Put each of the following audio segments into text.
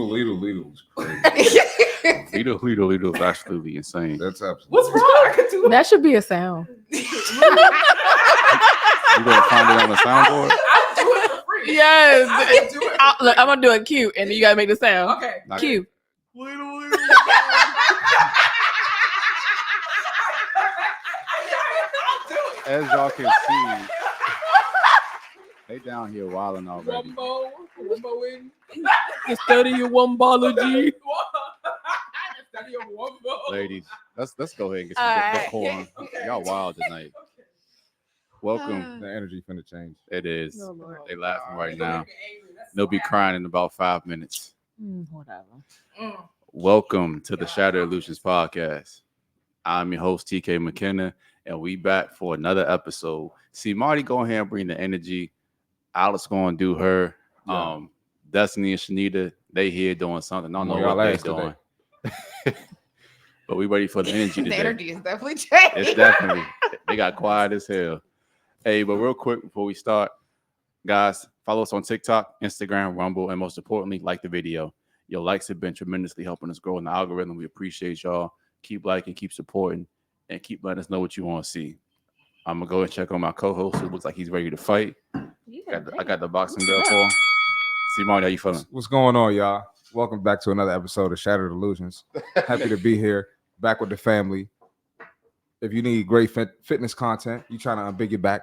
Lidl is crazy. Lidl is absolutely insane. That's absolutely. What's wrong? That should be a sound. You gonna find it on the soundboard? I'll do it for free. Yes. I'll do it. Look, I'm gonna do a cue, and then you gotta make the sound. Okay. Cue. As y'all can see, they down here wilding already. Wumbo in. You study your wombology. Study your wumbo. Ladies, let's go ahead and get some good porn. Okay. Y'all wild tonight. Welcome. The energy finna change. It is. Oh, Lord. They laughing right You're gonna now. make me angry. That's They'll be sad. crying in about 5 minutes. Whatever. Welcome to the Shattered Illusionz Podcast. I'm your host, TK McKenna, and we back for another episode. Cmarty go ahead and bring the energy. Alex going to do her. Yeah. Destiny and Shanita, they here doing something. I don't know Y'all what they're asked doing. But we ready for the energy The today. energy is definitely changing. It's definitely. They got quiet as hell. Hey, but real quick before we start, guys, follow us on TikTok, Instagram, Rumble, and most importantly, like the video. Your likes have been tremendously helping us grow in the algorithm. We appreciate y'all. Keep liking, keep supporting, and keep letting us know what you want to see. I'm gonna go and check on my co-host who looks like he's ready to fight. I got the boxing bell for him. Cmarty, how you feeling? What's going on, y'all? Welcome back to another episode of Shattered Illusionz. Happy to be here, back with the family. If you need great fitness content, you trying to unbig your back,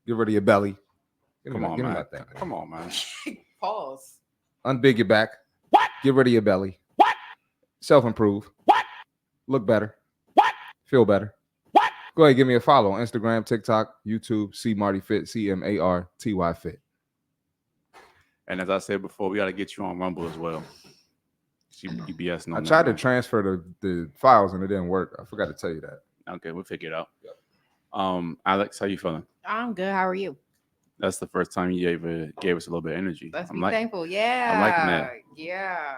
get rid of your belly. Come on, man. That thing. Come on, man. Pause. Unbig your back. What? Get rid of your belly. What? Self-improve. What? Look better. What? Feel better. What? Go ahead, give me a follow on Instagram, TikTok, YouTube, Cmarty Fit, CMARTY Fit. And as I said before, we got to get you on Rumble as well. UBS. I tried to transfer the files and it didn't work. I forgot to tell you that. Okay, we'll figure it out. Yep. Alex, how you feeling? I'm good. How are you? That's the first time you ever gave us a little bit of energy. Let's I'm be like, thankful. Yeah. I'm liking that. Yeah.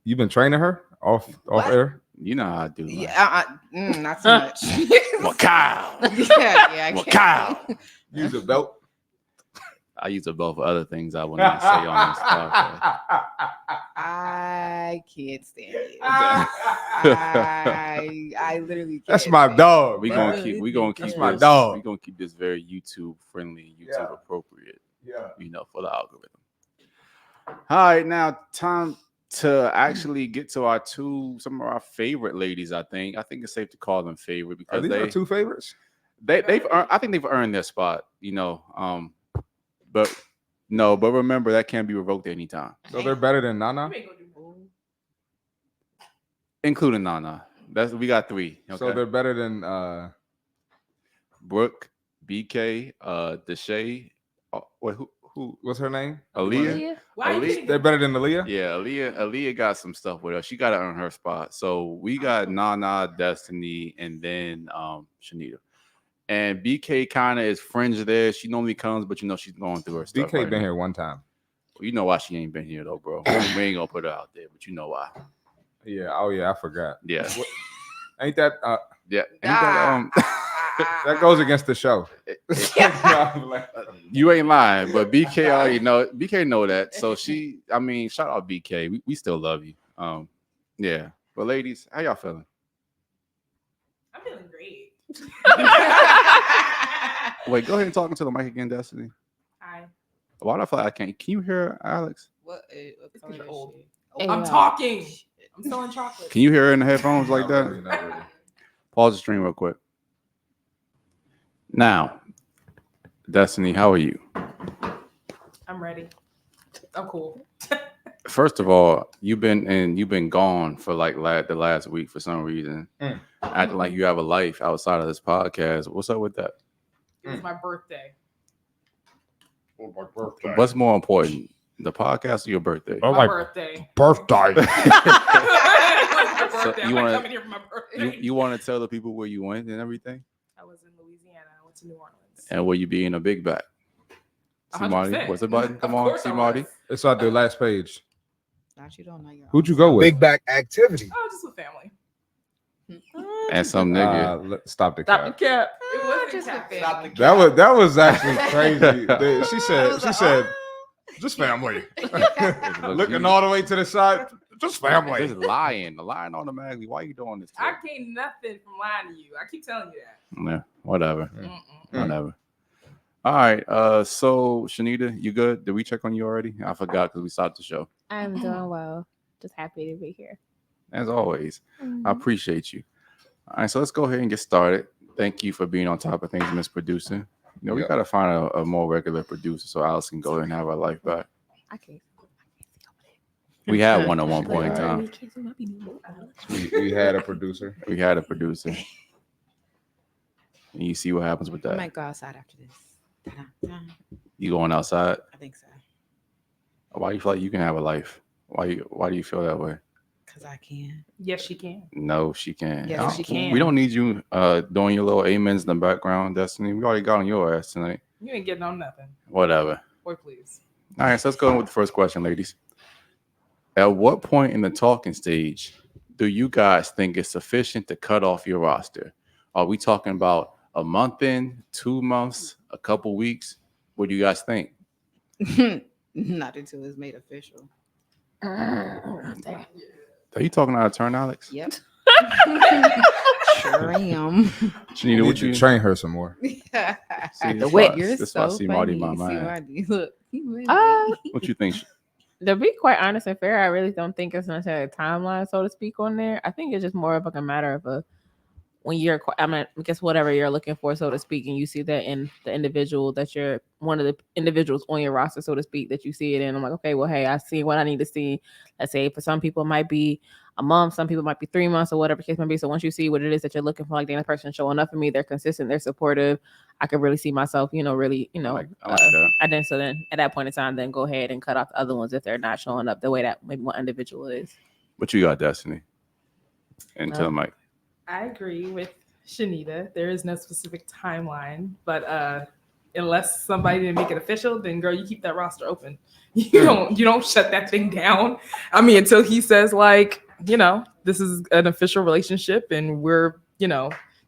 You've been training her off What? air? you know how I do. Man. Yeah. Not so much. Well, Kyle. yeah. I Well, can't. Kyle. Use a belt. I use a belt for other things I will not say on this podcast. I can't stand it. I literally can't. That's my dog. We man. gonna keep That's this, my dog. we gonna keep this very YouTube friendly, YouTube Yeah. appropriate, Yeah. for the algorithm. All right, now time to actually get to some of our favorite ladies. I think it's safe to call them favorite Are because these our two favorites? they've earned, I think they've earned their spot. But remember that can't be revoked anytime, So they're better than Nana? You ain't gonna do both. including Nana. We got three. Okay? So they're better than Brooke, BK, Deshae. Wait, who? what's her name? Aaliyah. Why are you Aaliyah- getting They're better than Aaliyah? Yeah, Aaliyah got some stuff with her. She got to earn her spot. So we got Nana, Destiny, and then Shanita. And BK kind of is fringe there. She normally comes, but she's going through her stuff. BK right been now. here one time. Well, you know why she ain't been here though, bro. We ain't gonna put her out there, but you know why. Yeah. Oh yeah, I forgot. Yeah, Ain't that yeah. Ain't that, that goes against the show? you ain't lying, but BK already know. BK know that. So shout out BK. We still love you. Yeah. But ladies, how y'all feeling? I'm feeling great. Wait, go ahead and talk into the mic again, Destiny. Hi. Why do I feel like I can't? Can you hear Alex? What? It's 'cause you're old. Hey, I'm talking. I'm selling chocolate. Can you hear her in the headphones like that? Not really. Pause the stream real quick. Now, Destiny, how are you? I'm ready. I'm cool. First of all, you've been gone for like the last week for some reason, acting like you have a life outside of this podcast. What's up with that? It was my birthday. What's more important, the podcast or your birthday? Oh, My my birthday. birthday. My So birthday. you I'm wanna- not coming here for my birthday. You want to tell the people where you went and everything, I was in Louisiana. I went to New Orleans. and where you be in a big back. Cmarty, 100%. what's the button? Come Of on, course I Cmarty. was. It's on the last page. Not you don't know your Who'd you go with? Big back activity. Oh, just with family. And some nigga. Stop the Stop cap. the cap. It wasn't just cat. with family. That was actually crazy. She said Just family. Look, Looking you- all the way to the side. Just family. Just lying automatically. Why are you doing this? To I her? gained nothing from lying to you. I keep telling you that. Yeah, whatever. Mm-mm. Whatever. All right. So Shanita, you good? Did we check on you already? I forgot because we started the show. I'm doing well. Just happy to be here. As always, I appreciate you. All right, so let's go ahead and get started. Thank you for being on top of things, Miss Producer. You know, we Yep. gotta find a more regular producer so Alice can go ahead and have her life back. I can't. We had one at one point in time. We had a producer. We had a producer. And you see what happens with I that. might go outside after this. Ta-da. You going outside? I think so. Why you feel like you can have a life? Why do you feel that way? Because I can. Yes, she can. No, she can't. Yes, I she don't- can. We don't need you doing your little amens in the background, Destiny. We already got on your ass tonight. You ain't getting on nothing. Whatever. Boy, please. All right, so let's go in with the first question, ladies. At what point in the talking stage do you guys think it's sufficient to cut off your roster? Are we talking about a month in, 2 months, a couple weeks? What do you guys think? Not until it's made official. Are you talking out of turn, Alex? Yep. Sure am. Shanita, You what need you to train her some more. See, The this wit. why- You're this so why Cmarty funny. my man. Cmarty, look. he with Uh, me. What you think? To be quite honest and fair, I really don't think it's necessarily a timeline, so to speak, on there. I think it's just more of like a matter of when you're, I guess whatever you're looking for, so to speak, and you see that in the individual that you're one of the individuals on your roster, so to speak, that you see it in. I'm like, okay, well, hey, I see what I need to see. Let's say for some people it might be a month, some people might be 3 months, or whatever the case may be. So once you see what it is that you're looking for, like the person showing up for me, they're consistent, they're supportive. I could really see myself, really, I like that. I didn't. So then at that point in time, then go ahead and cut off the other ones if they're not showing up the way that maybe one individual is. What you got, Destiny? And tell Mike. I agree with Shanita. There is no specific timeline, but unless somebody didn't make it official, then girl, you keep that roster open. You don't shut that thing down. I mean, until he says like, this is an official relationship and we're,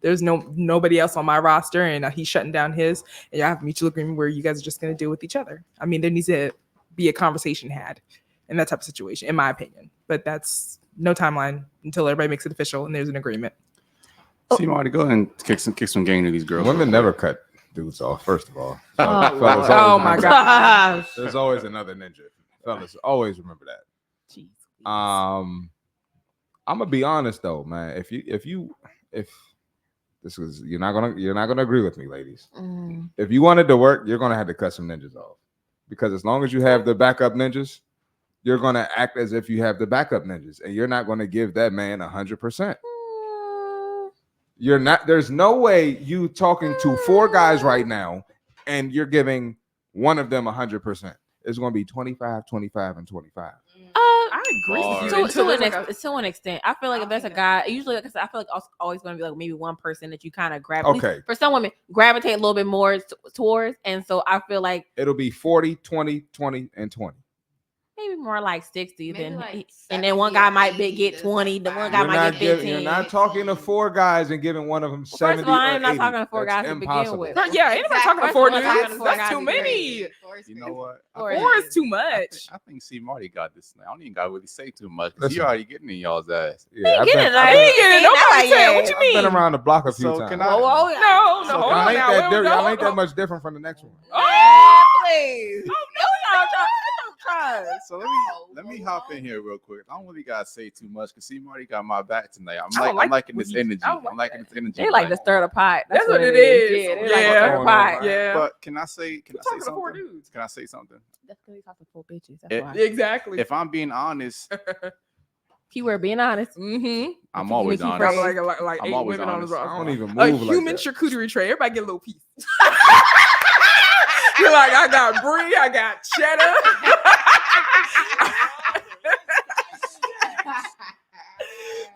there's nobody else on my roster and he's shutting down his, and you have a mutual agreement where you guys are just going to deal with each other. I mean, there needs to be a conversation had in that type of situation, in my opinion. But that's no timeline until everybody makes it official and there's an agreement. Cmarty, go ahead and kick some game to these girls. Women never cut dudes off, first of all. So, Oh, fellas, Lord. always Oh, my remember- God. There's always another ninja. Fellas, always remember that. Jeez. I'm gonna be honest though, man. If this was you're not gonna agree with me, ladies. Mm. If you wanted to work, you're gonna have to cut some ninjas off. Because as long as you have the backup ninjas, you're gonna act as if you have the backup ninjas, and you're not gonna give that man 100%. You're not, there's no way you talking to 4 guys right now and you're giving one of them 100%. It's going to be 25, 25, and 25. I agree with you. To until there's like a- to an extent, I feel like if there's a guy, usually, like I said, I feel like it's always going to be like maybe one person that you kind of grab. At least Okay. for some women, gravitate a little bit more towards, and so I feel like It'll be 40, 20, 20, and 20. maybe more like 60 Maybe than, like and then one 70 guy or might 80, get just 20, the like one five. guy might get 15. You're not talking to 4 guys and giving one of them 70. First of all, I am or not 80. talking to 4 That's guys to begin impossible. with. Right, yeah, anybody talking to First 4 of all, dudes? talking to 4 guys That's too is many. You know what? Or- 4 is too much. I think Cmarty got this. I don't even got to really say too much because Listen. you already getting in y'all's ass. Yeah, I've Get been, it, I've He been- ain't getting nobody said. What you I've been mean? around the block a few So times. can I- Whoa, whoa, No, So hold Y'all on ain't now. that Where we y'all ain't going? that much different from the next one. Oh, please. So let me hop in here real quick. I don't really gotta say too much because Cmarty got my back tonight. I don't I'm liking what this you- energy. I don't like I'm liking that. this energy. They like to stir the pot. That's what it is. Yeah, they like to Yeah. stir the pot. yeah. But can I say You talking to 4 something? dudes. Can I say something? That's because he's talking to 4 bitches. It- That's why. Exactly. If I'm being honest, Keyword being honest. Mm-hmm. I'm You always keep honest. Like I'm 8 always women on his honest. I roster. don't even A move like human that. charcuterie tray. Everybody get a little piece. You're like, I got brie, I got cheddar.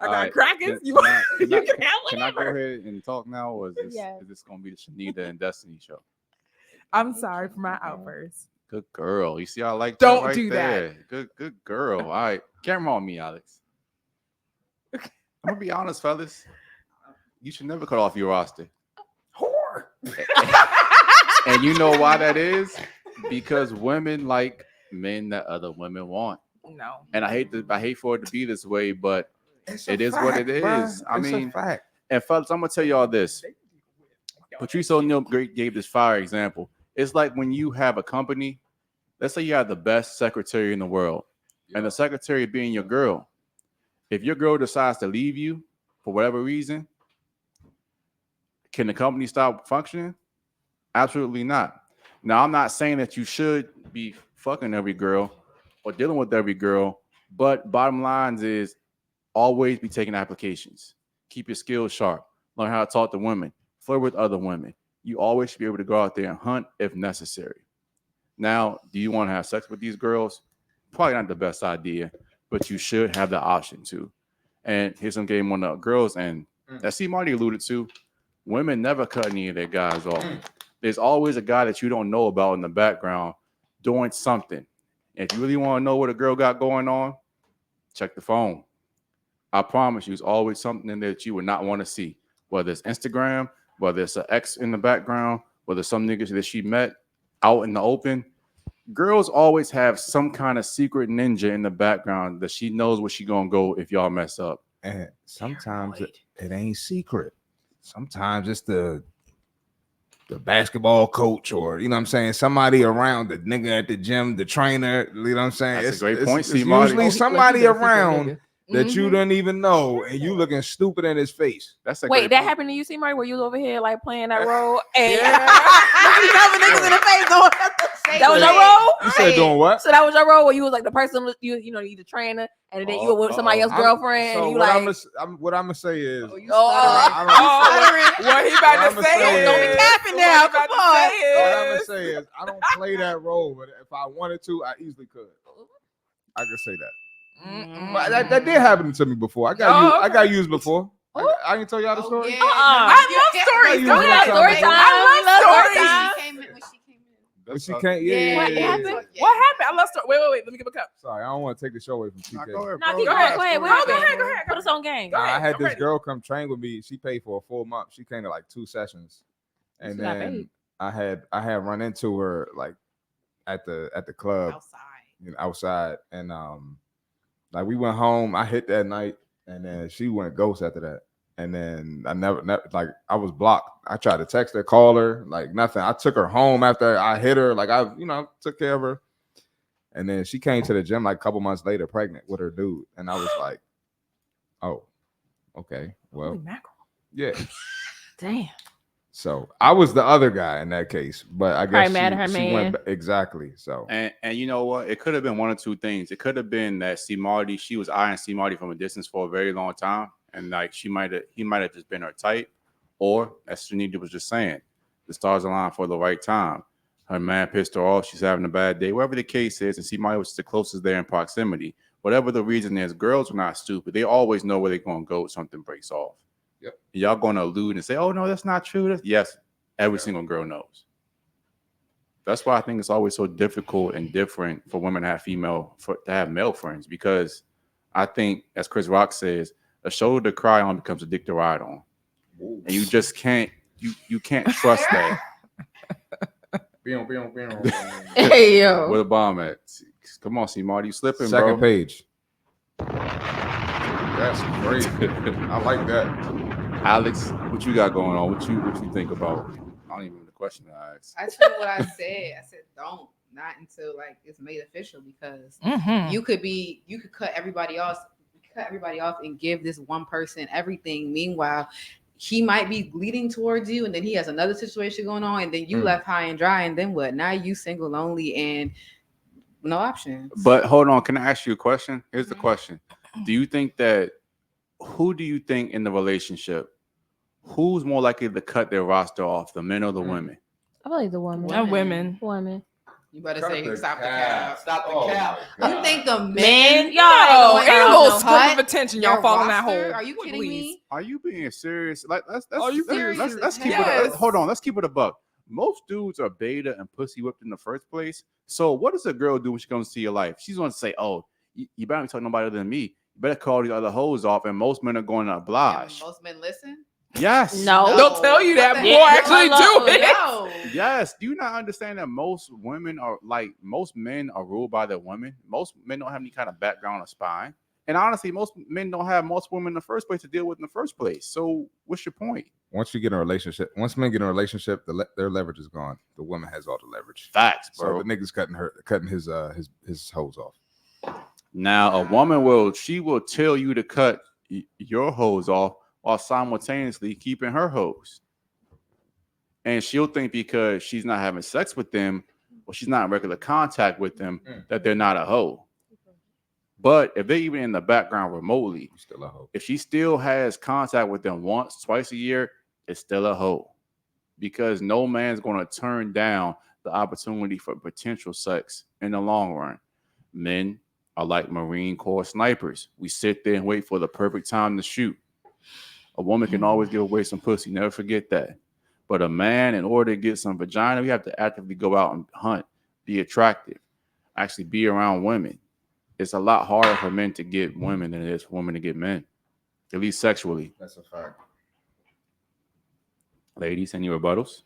I got Alright, crackers. Can You I- you can I- can have Can I go whatever. ahead and talk now, or Yes. is this gonna be the Shanita and Destiny show? I'm sorry for my outburst. Good girl. You see, I like Don't that right do that. there. Good girl. All right, camera on me, Alex. I'm gonna be honest, fellas. You should never cut off your roster, Whore. and you know why that is? Because women like men that other women want. No. And I hate for it to be this way, but It's it a is what it fact, bruh. is. I It's a mean, fact. and fellas, I'm gonna tell y'all this. Patrice O'Neal gave this fire example. It's like when you have a company, let's say you have the best secretary in the world, and the secretary being your girl. If your girl decides to leave you for whatever reason, can the company stop functioning? Absolutely not. Now, I'm not saying that you should be fucking every girl or dealing with every girl, but bottom lines is always be taking applications. Keep your skills sharp. Learn how to talk to women. Flirt with other women. You always should be able to go out there and hunt if necessary. Now, do you want to have sex with these girls? Probably not the best idea, but you should have the option to. And here's some game on the girls, and as Cmarty alluded to, women never cut any of their guys off. There's always a guy that you don't know about in the background doing something. If you really want to know what a girl got going on, check the phone. I promise you, there's always something in there that you would not want to see, whether it's Instagram, whether it's an ex in the background, whether some niggas that she met out in the open. Girls always have some kind of secret ninja in the background that she knows where she gonna go if y'all mess up. And sometimes it ain't secret. Sometimes it's the basketball coach, or you know what I'm saying, somebody around, the nigga at the gym, the trainer. You know what I'm saying? That's a great point, It's C-Marty. usually somebody around that you Mhm. don't even know, and you looking stupid in his face. That's a Wait, great that point. happened to you, Cmarty, where you was over here like playing that role? And Looking other niggas in the face doing nothing. that was your role? You said doing what? So that was your role where you was like the person, you know, you the trainer, and then you were with somebody else's girlfriend, So and you what like, what I'm gonna say is, Oh, you Oh, stuttering. What he about I'ma to say say is, Don't be capping what now, he about come to on. say what I'm gonna is- say is, I don't play that role, but if I wanted to, I easily could. I could say that. Mm-mm. But that did happen to me before. I got Oh, used, okay. I got used before. I didn't tell y'all the Oh, story. yeah. I love stories. Go Go ahead. ahead. Story time. I love stories. When she came in. But she can't. Yeah. What yeah, happened? yeah. What happened? I love stories. Wait. Let me give a cup. Sorry, I don't want to take the show away from TK. Go ahead, no, bro. keep Go going. ahead. Go ahead. Go ahead. Put us on game. Go ahead. I had I'm this ready. girl come train with me. She paid for a full month. She came to like 2 sessions, and She got then paid. I had run into her like at the club, Outside. outside, and like we went home. I hit that night, and then she went ghost after that. And then I never like I was blocked. I tried to text her, call her, like nothing. I took her home after I hit her, like I took care of her. And then she came to the gym like a couple months later, pregnant with her dude, and I was like, oh, okay, well, Holy mackerel. yeah. Damn. So I was the other guy in that case, but I guess Probably mad at her she man. went exactly. So And you know what? It could have been one or two things. It could have been that Cmarty, she was eyeing Cmarty from a distance for a very long time, and like he might have just been her type, or as Shanita was just saying, the stars aligned for the right time. Her man pissed her off. She's having a bad day. Whatever the case is, and Cmarty was the closest there in proximity. Whatever the reason is, girls are not stupid. They always know where they're going to go if something breaks off. Yep. Y'all going to allude and say, "Oh no, that's not true." Yes, every single girl knows. That's why I think it's always so difficult and different for women to have male friends, because I think, as Chris Rock says, a shoulder to cry on becomes a dick to ride on, and you just can't you can't trust that. Hey yo. Where the bomb at? Come on, Cmarty, you slipping, second bro. page. That's great. I like that. Alex, what you got going on? What you think about? I don't even know the question I asked. I said what I said. I said don't. Not until like it's made official, because Mm-hmm. you could cut everybody off and give this one person everything. Meanwhile, he might be leading towards you, and then he has another situation going on, and then you left high and dry, and then what? Now you single, lonely, and no options. But hold on, can I ask you a question? Here's the question: who do you think in the relationship, who's more likely to cut their roster off, the men or the women? I feel like the woman. And women. Women. You better say stop the cap. Stop Oh, my God. You think the Men, men? y'all Oh, ain't ain't gonna a cut little no scope cut of attention. Y'all Your fall in that roster? hole. Are you kidding Please. me? Are you being serious? Like let's Are you serious? let's keep Yes. it. Hold on, let's keep it a buck. Most dudes are beta and pussy whipped in the first place. So what does a girl do when she comes to your life? She's going to say, "Oh, you better be talking nobody other than me. You better call these other hoes off." And most men are going to oblige. Most men listen. Yes. No. They'll tell you that What the before I heck? actually do it. No. Yes. Do you not understand that most women are like most men are ruled by their women? Most men don't have any kind of background or spine. And honestly, most men don't have most women in the first place to deal with in the first place. So what's your point? Once you get in a relationship, once men get in a relationship, their leverage is gone. The woman has all the leverage. Facts, So bro. the nigga's cutting his hose off. Now a woman will tell you to cut your hose off while simultaneously keeping her hose. And she'll think because she's not having sex with them or she's not in regular contact with them that they're not a hoe. But if they're even in the background remotely, Still a hoe. if she still has contact with them once, twice a year, it's still a hoe. Because no man's going to turn down the opportunity for potential sex in the long run. Men are like Marine Corps snipers. We sit there and wait for the perfect time to shoot. A woman can always give away some pussy. Never forget that. But a man, in order to get some vagina, we have to actively go out and hunt, be attractive, actually be around women. It's a lot harder for men to get women than it is for women to get men, at least sexually. That's a fact. Ladies, any rebuttals?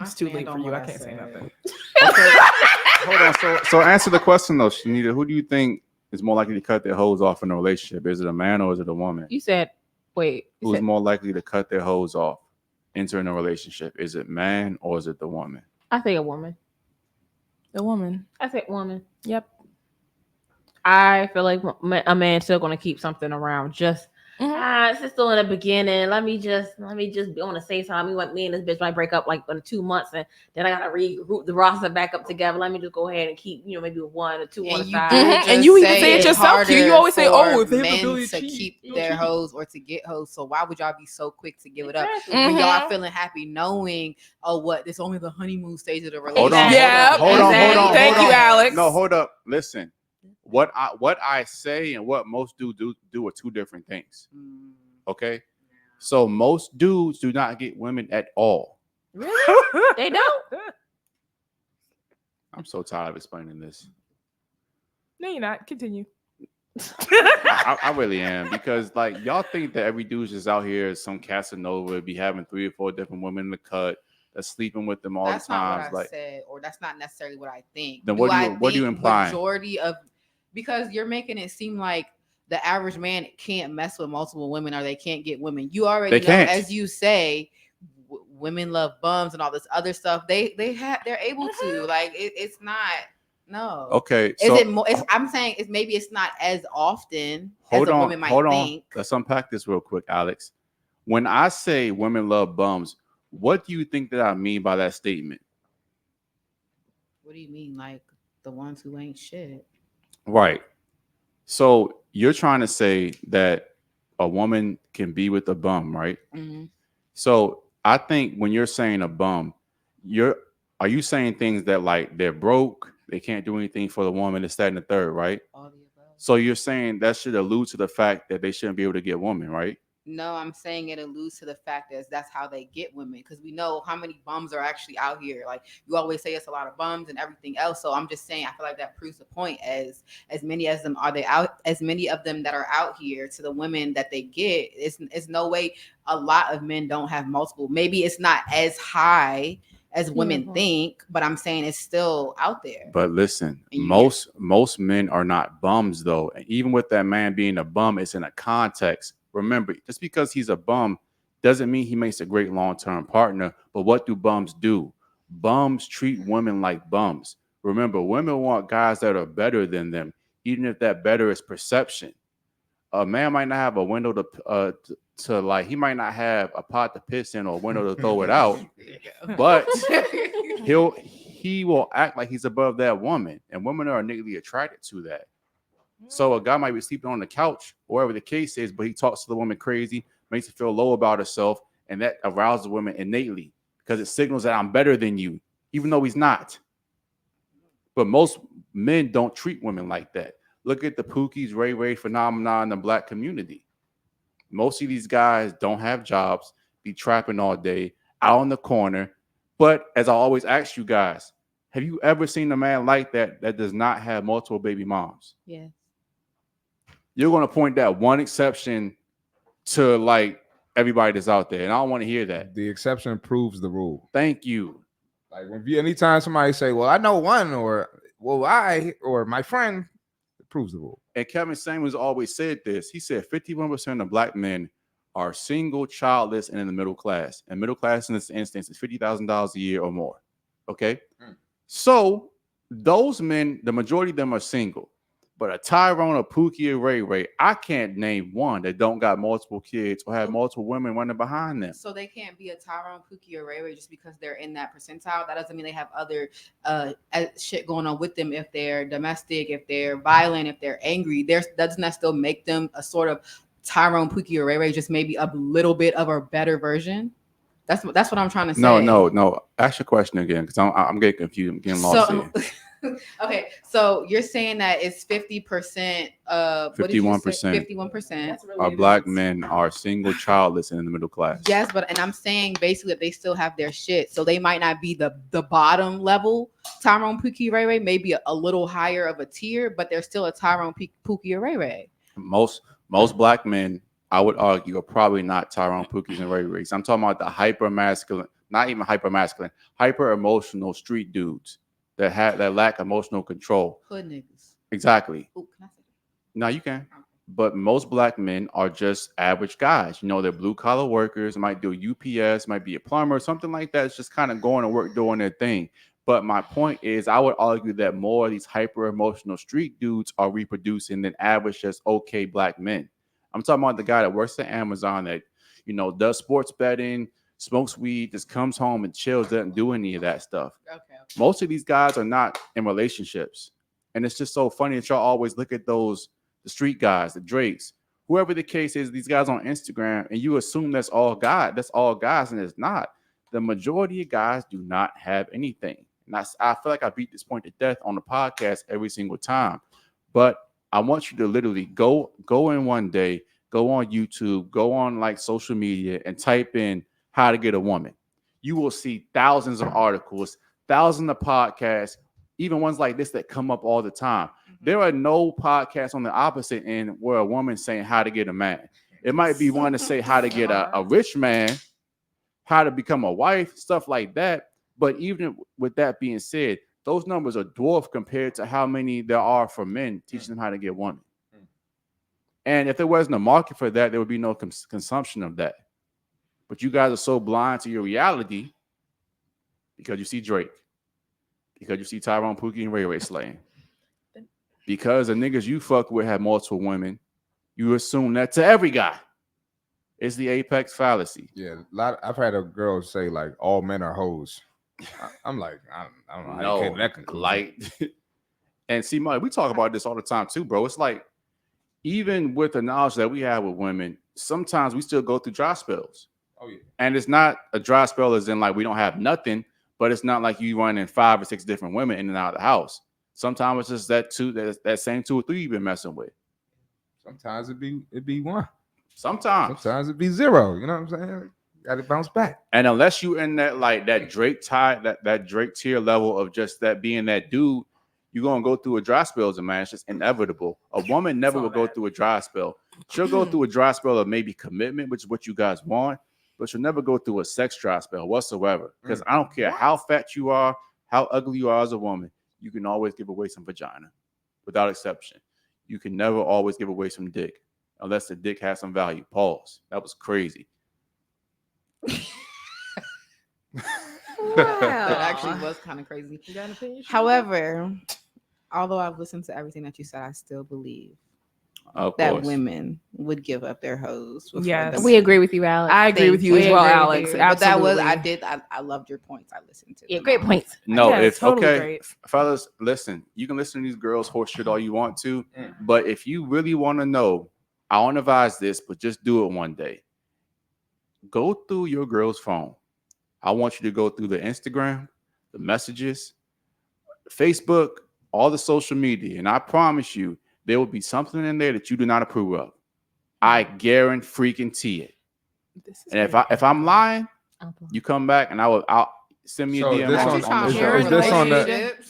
It's too late for you. I can't say nothing. Okay. Hold on. So answer the question though, Shanita. Who do you think is more likely to cut their hose off in a relationship? Is it a man or is it a woman? You said, wait. You Who's said, more likely to cut their hose off entering a relationship? Is it man or is it the woman? I think a woman. The woman. I think woman. Yep. I feel like a man's still going to keep something around. Just it's just still in the beginning. Let me just be on the safe side. Me and this bitch might break up like in 2 months, and then I gotta regroup the roster back up together. Let me just go ahead and keep maybe 1 or 2 on the side. And you even say it yourself, Q. You always say, "Oh, if they have the men ability to to cheat, keep their hoes or to get hoes, so why would y'all be so quick to give it up Exactly. when y'all are feeling happy, knowing it's only the honeymoon stage of the relationship? Hold on. Yeah. Hold on. Thank you, Alex. No, hold up. Listen. What I say and what most do are two different things. Okay, so most dudes do not get women at all. Really? They don't. I'm so tired of explaining this. No, you're not. Continue. I really am, because like y'all think that every dude's just out here as some Casanova, be having 3 or 4 different women in the cut, that's sleeping with them all That's the not times. what I Like, said, or that's not necessarily what I think. Then what are you implying? Majority of, because you're making it seem like the average man can't mess with multiple women or they can't get women. You already know, as you say, women love bums and all this other stuff. They're able to, like, it's not. No. okay, Is so it more? I'm saying maybe it's not as often as a woman might think. Let's unpack this real quick, Alex. When I say women love bums, what do you think that I mean by that statement? What do you mean, like the ones who ain't shit? Right. So you're trying to say that a woman can be with a bum, right? Mm-hmm. So I think when you're saying a bum, are you saying things that like they're broke, they can't do anything for the woman, this, that, and the third, right? All the above. So you're saying that should allude to the fact that they shouldn't be able to get women, right? No, I'm saying it alludes to the fact that that's how they get women, because we know how many bums are actually out here. Like you always say, it's a lot of bums and everything else. So I'm just saying, I feel like that proves the point. As many of them that are out here, to the women that they get, it's no way a lot of men don't have multiple. Maybe it's not as high as women think, but I'm saying it's still out there. But listen, most men are not bums though. And even with that man being a bum, it's in a context. Remember, just because he's a bum doesn't mean he makes a great long-term partner. But what do bums do? Bums treat women like bums. Remember, women want guys that are better than them, even if that better is perception. A man might not have a window to like, he might not have a pot to piss in or a window to throw it out, but he will act like he's above that woman, and women are innately attracted to that. So a guy might be sleeping on the couch, or whatever the case is, but he talks to the woman crazy, makes her feel low about herself, and that arouses the woman innately because it signals that I'm better than you, even though he's not. But most men don't treat women like that. Look at the Pookies, Ray phenomenon in the black community. Most of these guys don't have jobs, be trapping all day, out on the corner. But as I always ask you guys, have you ever seen a man like that does not have multiple baby moms? Yeah. You're going to point that one exception to like everybody that's out there, and I don't want to hear that. The exception proves the rule. Thank you. Like anytime somebody say, "Well, I know one," or "Well, or my friend," it proves the rule. And Kevin Samuels always said this. He said 51% of black men are single, childless, and in the middle class. And middle class in this instance is $50,000 a year or more. Okay, so those men, the majority of them are single. But a Tyrone, a Pookie, or Ray Ray, I can't name one that don't got multiple kids or have multiple women running behind them. So they can't be a Tyrone, Pookie, or Ray Ray just because they're in that percentile. That doesn't mean they have other shit going on with them. If they're domestic, if they're violent, if they're angry, doesn't that still make them a sort of Tyrone, Pookie, or Ray Ray? Just maybe a little bit of a better version. That's what I'm trying to say. No. Ask your question again because I'm getting confused. I'm getting lost here. Okay, so you're saying that it's 50% of 51%. 51% Our black men are single, childless, and in the middle class. Yes, and I'm saying basically that they still have their shit, so they might not be the bottom level Tyrone, Pookie, Ray Ray, maybe a little higher of a tier, but they're still a Tyrone, Pookie, or Ray Ray. Most black men, I would argue, are probably not Tyrone, Pookies, and Ray Rays. I'm talking about the hyper masculine, not even hyper masculine, hyper emotional street dudes that lack emotional control. Hood niggas. Exactly. Ooh, can I say that? No, you can. But most black men are just average guys. You know, they're blue collar workers, might do UPS, might be a plumber, something like that. It's just kind of going to work, doing their thing. But my point is, I would argue that more of these hyper emotional street dudes are reproducing than average, just okay black men. I'm talking about the guy that works at Amazon that, does sports betting, smokes weed, just comes home and chills, doesn't do any of that stuff. Okay. Most of these guys are not in relationships. And it's just so funny that y'all always look at the street guys, the Drakes, whoever the case is, these guys on Instagram, and you assume that's all guys, and it's not. The majority of guys do not have anything. And I feel like I beat this point to death on the podcast every single time. But I want you to literally go in one day, go on YouTube, go on like social media and type in how to get a woman. You will see thousands of articles, thousands of podcasts, even ones like this that come up all the time. There are no podcasts on the opposite end where a woman's saying how to get a man. It might be one to say how to get a rich man, how to become a wife, stuff like that. But even with that being said, those numbers are dwarfed compared to how many there are for men teaching them how to get women. And if there wasn't a market for that, there would be no consumption of that. But you guys are so blind to your reality because you see Drake, because you see Tyrone, Pookie, and Ray Ray slaying. Because the niggas you fuck with have multiple women, you assume that to every guy. It's the apex fallacy. Yeah, I've had a girl say like all men are hoes. I'm like, I don't know how you came to that conclusion. And Cmarty, we talk about this all the time too, bro. It's like, even with the knowledge that we have with women, sometimes we still go through dry spells. Oh yeah. And it's not a dry spell as in like we don't have nothing, but it's not like you running 5 or 6 different women in and out of the house. Sometimes it's just that same 2 or 3 you've been messing with. Sometimes it be one. Sometimes it be 0. You know what I'm saying? Got to bounce back. And unless you in that Drake that Drake tier level of just that being that dude, you're gonna go through a dry spell as a man. It's just inevitable. A woman never will go through a dry spell. She'll go through a dry spell of maybe commitment, which is what you guys want, but she'll never go through a sex dry spell whatsoever. Because I don't care how fat you are, how ugly you are as a woman, you can always give away some vagina, without exception. You can never always give away some dick, unless the dick has some value. Pause. That was crazy. That actually was kind of crazy. You got an opinion? However, although I've listened to everything that you said, I still believe that women would give up their hoes. Yes. We agree with you, Alex. I agree with you as well, Alex. But that was Absolutely. I loved your points. I listened to. Yeah, great points. No, Yeah, if totally okay, great. fellas, listen. You can listen to these girls horse shit all you want to, but if you really want to know, I won't advise this, but just do it one day. Go through your girl's phone. I want you to go through the Instagram, the messages, Facebook, all the social media, and I promise you, there will be something in there that you do not approve of. I guarantee it. And if I'm lying, you come back and I'll send me a DM.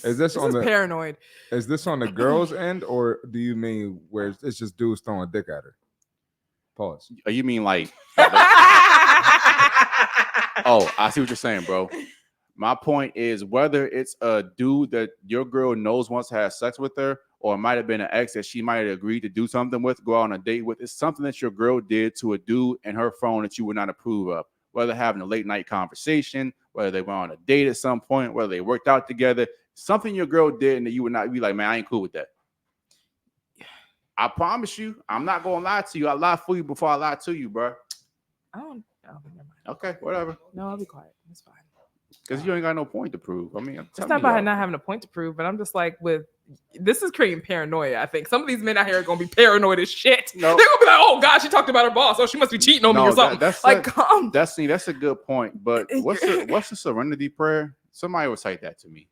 Is this on the paranoid? Is this on the girl's end, or do you mean where it's just dudes throwing dick at her? Pause. Oh, you mean like? Oh, I see what you're saying, bro. My point is whether it's a dude that your girl knows wants to have sex with her, or it might have been an ex that she might have agreed to do something with, go out on a date with. It's something that your girl did to a dude and her phone that you would not approve of. Whether having a late night conversation, whether they went on a date at some point, whether they worked out together, something your girl did and that you would not be like, man, I ain't cool with that. I promise you, I'm not gonna lie to you. I lie for you before I lie to you, bro. I don't. Oh, never mind. Okay, whatever. No, I'll be quiet. It's fine. Because you ain't got no point to prove. I mean, It's not about not having a point to prove, but I'm just like, this is creating paranoia. I think some of these men out here are gonna be paranoid as shit. No. They're gonna be like, oh God, she talked about her boss, so she must be cheating on me or something. That's like, calm. That's a good point. But what's the serenity prayer? Somebody would cite that to me.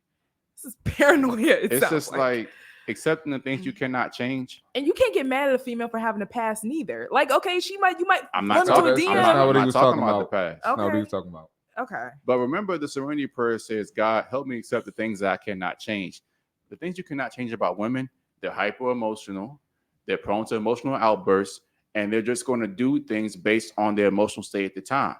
This is paranoia. It's just like accepting the things you cannot change. And you can't get mad at a female for having a past neither. Like, okay, you might I'm run not into a talking, DM. I'm That's not what he not was talking talking about about. the past. That's not what he Okay. was talking about. Okay. But remember, the serenity prayer says, God, help me accept the things that I cannot change. The things you cannot change about women, they're hyper emotional, they're prone to emotional outbursts, and they're just going to do things based on their emotional state at the time.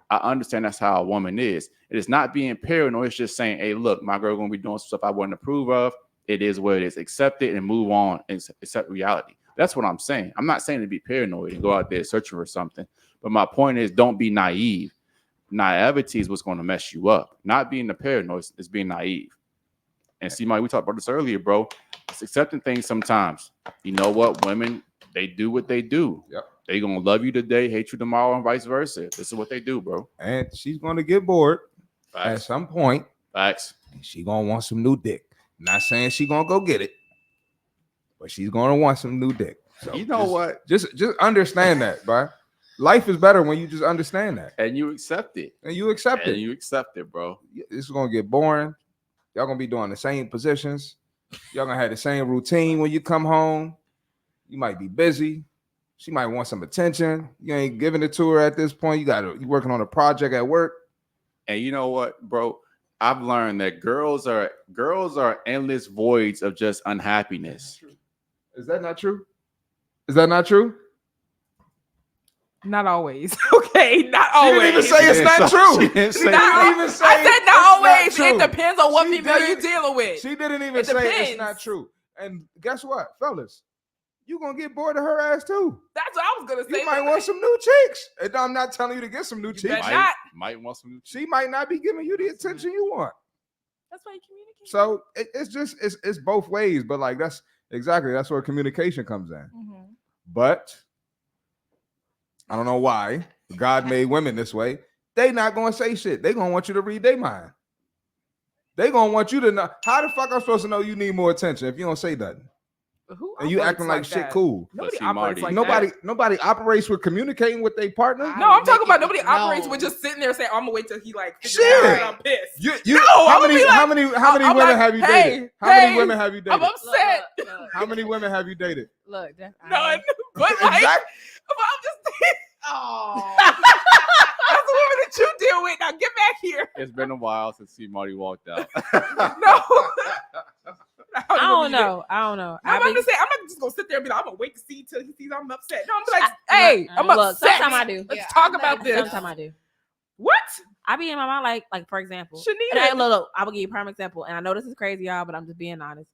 I understand that's how a woman is. It is not being paranoid. It's just saying, hey, look, my girl going to be doing stuff I wouldn't approve of. It is what it is. Accept it and move on and accept reality. That's what I'm saying. I'm not saying to be paranoid and go out there searching for something. But my point is, don't be naive. Naivety is what's going to mess you up. Not being the paranoid is being naive. And see, Mike, we talked about this earlier, bro. It's accepting things sometimes. You know what? Women, they do what they do. Yep. They're going to love you today, hate you tomorrow, and vice versa. This is what they do, bro. And she's gonna get bored at Facts. some point. Facts. She gonna want some new dick. Not saying she gonna go get it, but she's gonna want some new dick. So You know what? Just understand that, bro. Life is better when you just understand that And you accept it. and you accept And it. you accept it, bro. It's gonna get boring. Y'all gonna be doing the same positions. Y'all gonna have the same routine when you come home. You might be busy. She might want some attention. You ain't giving it to her at this point. You working on a project at work. And you know what, bro? I've learned that girls are endless voids of just unhappiness. Is that not true? Is that not true? Not always. Okay, not She always. didn't even say it's not true. She didn't say Not- even say I said it's not always. true. It depends on what She female you didn't- dealing with. She didn't even It say it's depends. not true. And guess what, fellas? You gonna get bored of her ass too. That's what I was gonna say. You might want some new chicks. And I'm not telling you to get some new chicks. better not. Might want some. She might not be giving you the attention you want. That's why you communicate. So it's both ways. But like that's where communication comes in. Mhm. But I don't know why God made women this way. They not gonna say shit. They gonna want you to read their mind. They gonna want you to know. How the fuck I'm supposed to know you need more attention if you don't say nothing? But who And you operates acting like shit that? cool. Nobody see, operates Marty, like that. Nobody operates with communicating with their partner. I- No, I'm talking Make about it nobody operates known. with just sitting there and saying, "I'm gonna wait till he like." figures Shit. it out and I'm pissed. You No, how I'ma many be like- how many I'm women like, have you hey, dated? How many hey, women have you dated? I'm upset. Look, How many women have you dated? look, that's None. But like, Exactly. but I'm just Oh, that's the woman that you deal with. Now get back here. It's been a while since Cmarty walked out. No. I don't know. I No, I'm just saying, I'm not just gonna sit there and be like, I'm gonna wait to see till he sees I'm upset. No, I'm like, I- hey, look, I'm look, upset. sometimes I do. Let's Yeah, talk I'm about not- this. Sometimes I do. What? I be in my mind like for example. Shanita. And I, look, I will give you a prime example. And I know this is crazy, y'all, but I'm just being honest.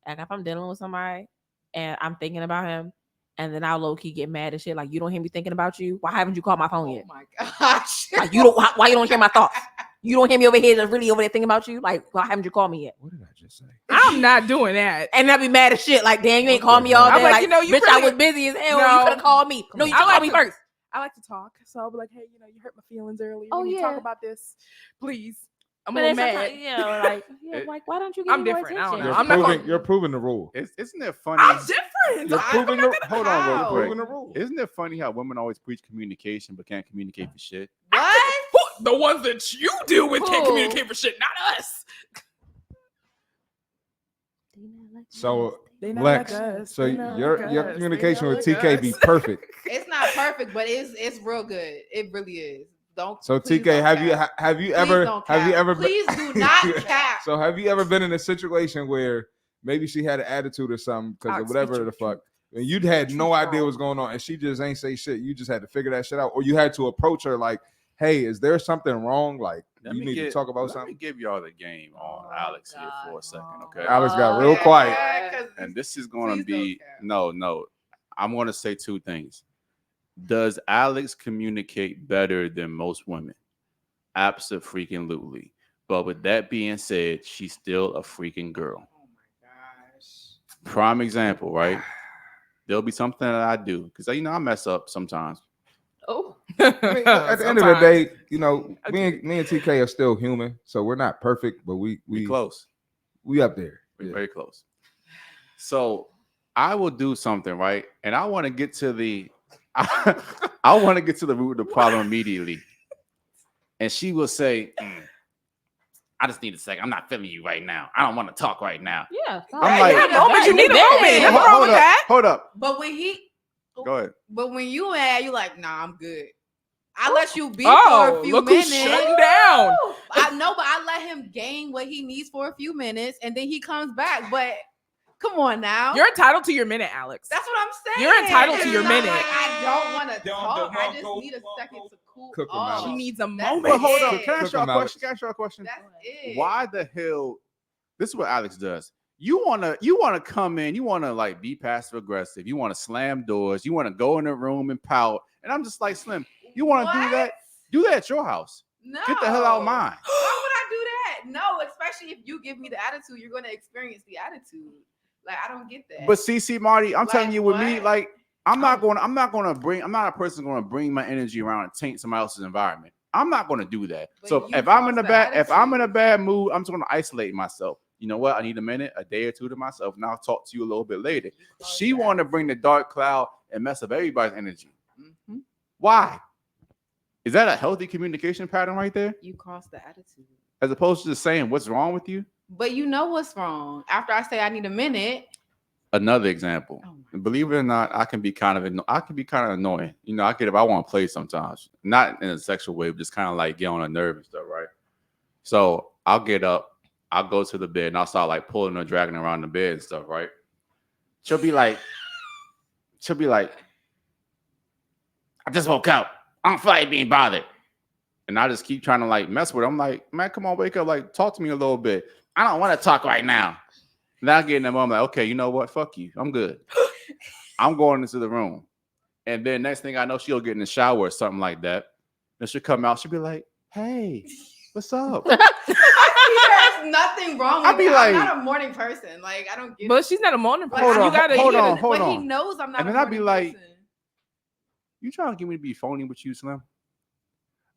Like if I'm dealing with somebody and I'm thinking about him, and then I'll low key get mad and shit. Like you don't hear me thinking about you. Why haven't you called my phone oh yet? my gosh. Like you don't. Why you don't hear my thoughts? You don't hear me over here just really over there thinking about you. Like why haven't you called me yet? What did I just say? I'm not doing that. And I be mad as shit. Like damn, you ain't called me all day. I'm like, Like you know, you bitch, I really- was busy as hell. No. You could have called me. No, you I should like call me to- first. I like to talk, so I'll be like, hey, you hurt my feelings earlier. Oh, Can we yeah. talk about this, please? I'm But a little then mad. sometimes, like It- like why don't you give I'm me more different. I don't attention? know. I'm not gonna- You're proving the rule. Isn't it funny? I'm different. You're proving the hold on, How? real quick. Proving the rule. Isn't it funny how women always preach communication but can't communicate for shit? What? The ones that you deal with can't Who? communicate for shit, not us. So They not Lex, like us. so They not your like your us. communication They with not like TK be us. perfect. It's not perfect, but it's real good. It really is. Don't. So please TK, don't have you cap. Please ever don't have you cap. ever Please do not cap. So have you ever been in a situation where maybe she had an attitude or something because I'll of whatever speak the your fuck, and you'd had no idea what's going on, and she just ain't say shit. You just had to figure that shit out, or you had to approach her like, "Hey, is there something wrong? Like, you need to talk about something." Let me give y'all the game on Alex here for a second, okay? Alex got real quiet. And this is going to Please be don't no. I'm going to say two things. Does Alex communicate better than most women? Absolutely. But with that being said, she's still a freaking girl. Oh my gosh. Prime example, right? There'll be something that I do because I mess up sometimes. Oh, At the end of the day, me and TK are still human, so we're not perfect, but we close. We up there. We're very close. So I will do something, right? And I want to get to the I want to get to the root of the problem immediately. And she will say, I just need a second. I'm not feeling you right now. I don't want to talk right now. yeah. I'm like, you need a moment. Nothing wrong with that. Hold up. But when Go ahead. But when you mad, you like, nah, I'm good. I let you be Oh, for a few look minutes. who's shutting down. I know, but I let him gain what he needs for a few minutes, and then he comes back. But come on now, You're entitled to your minute, Alex. that's what I'm saying. You're entitled to It's your not minute. Like I don't want to Don't talk. I just go, need a second to cool Cook him, off. Alex. She needs a That's moment. But hold it. up. Can I ask you a Cook 'em, Alex. question? Can I ask you a question? That's it. Why the hell? This is what Alex does. You wanna come in, you wanna like be passive aggressive, you wanna slam doors, you wanna go in the room and pout. And I'm just like, Slim, you wanna do that? Do that at your house. No. Get the hell out of mine. Why would I do that? No, especially if you give me the attitude, you're gonna experience the attitude. Like I don't get that. But see, Marty, I'm telling Like you, with me, what? like I'm not a person gonna bring my energy around and taint somebody else's environment. I'm not gonna do that. But So you if I'm in caused the a bad mood, I'm just gonna isolate myself. You know what? I need a minute, a day or two to myself, and I'll talk to you a little bit later. She want to bring the dark cloud and mess up everybody's energy. Mm-hmm. Why? Is that a healthy communication pattern right there? You caused the attitude. As opposed to just saying what's wrong with you? But you know what's wrong. After I say I need a minute. Another example. Oh my Believe it or not, I can be kind of annoying. I get if I want to play sometimes, not in a sexual way, but just kind of like get on a nerve and stuff, right? So I'll get up, I'll go to the bed, and I'll start like pulling or dragging around the bed and stuff, right? She'll be like, I just woke up. I don't feel like being bothered. And I just keep trying to like mess with her. I'm like, man, come on, wake up. Like, talk to me a little bit. I don't want to talk right now. Now I get in the moment, like, okay, you know what? Fuck you. I'm good. I'm going into the room. And then next thing I know, she'll get in the shower or something like that. And she'll come out. She'll be like, hey, what's up? There's nothing wrong I'll with be it. like- I'm not a morning person. Like I don't get But it. she's not a morning Like, person. Hold You on, gotta hold you on, gotta- hold but on. he knows I'm not And a then I'd be morning like- person. You trying to get me to be phony with you, Slim?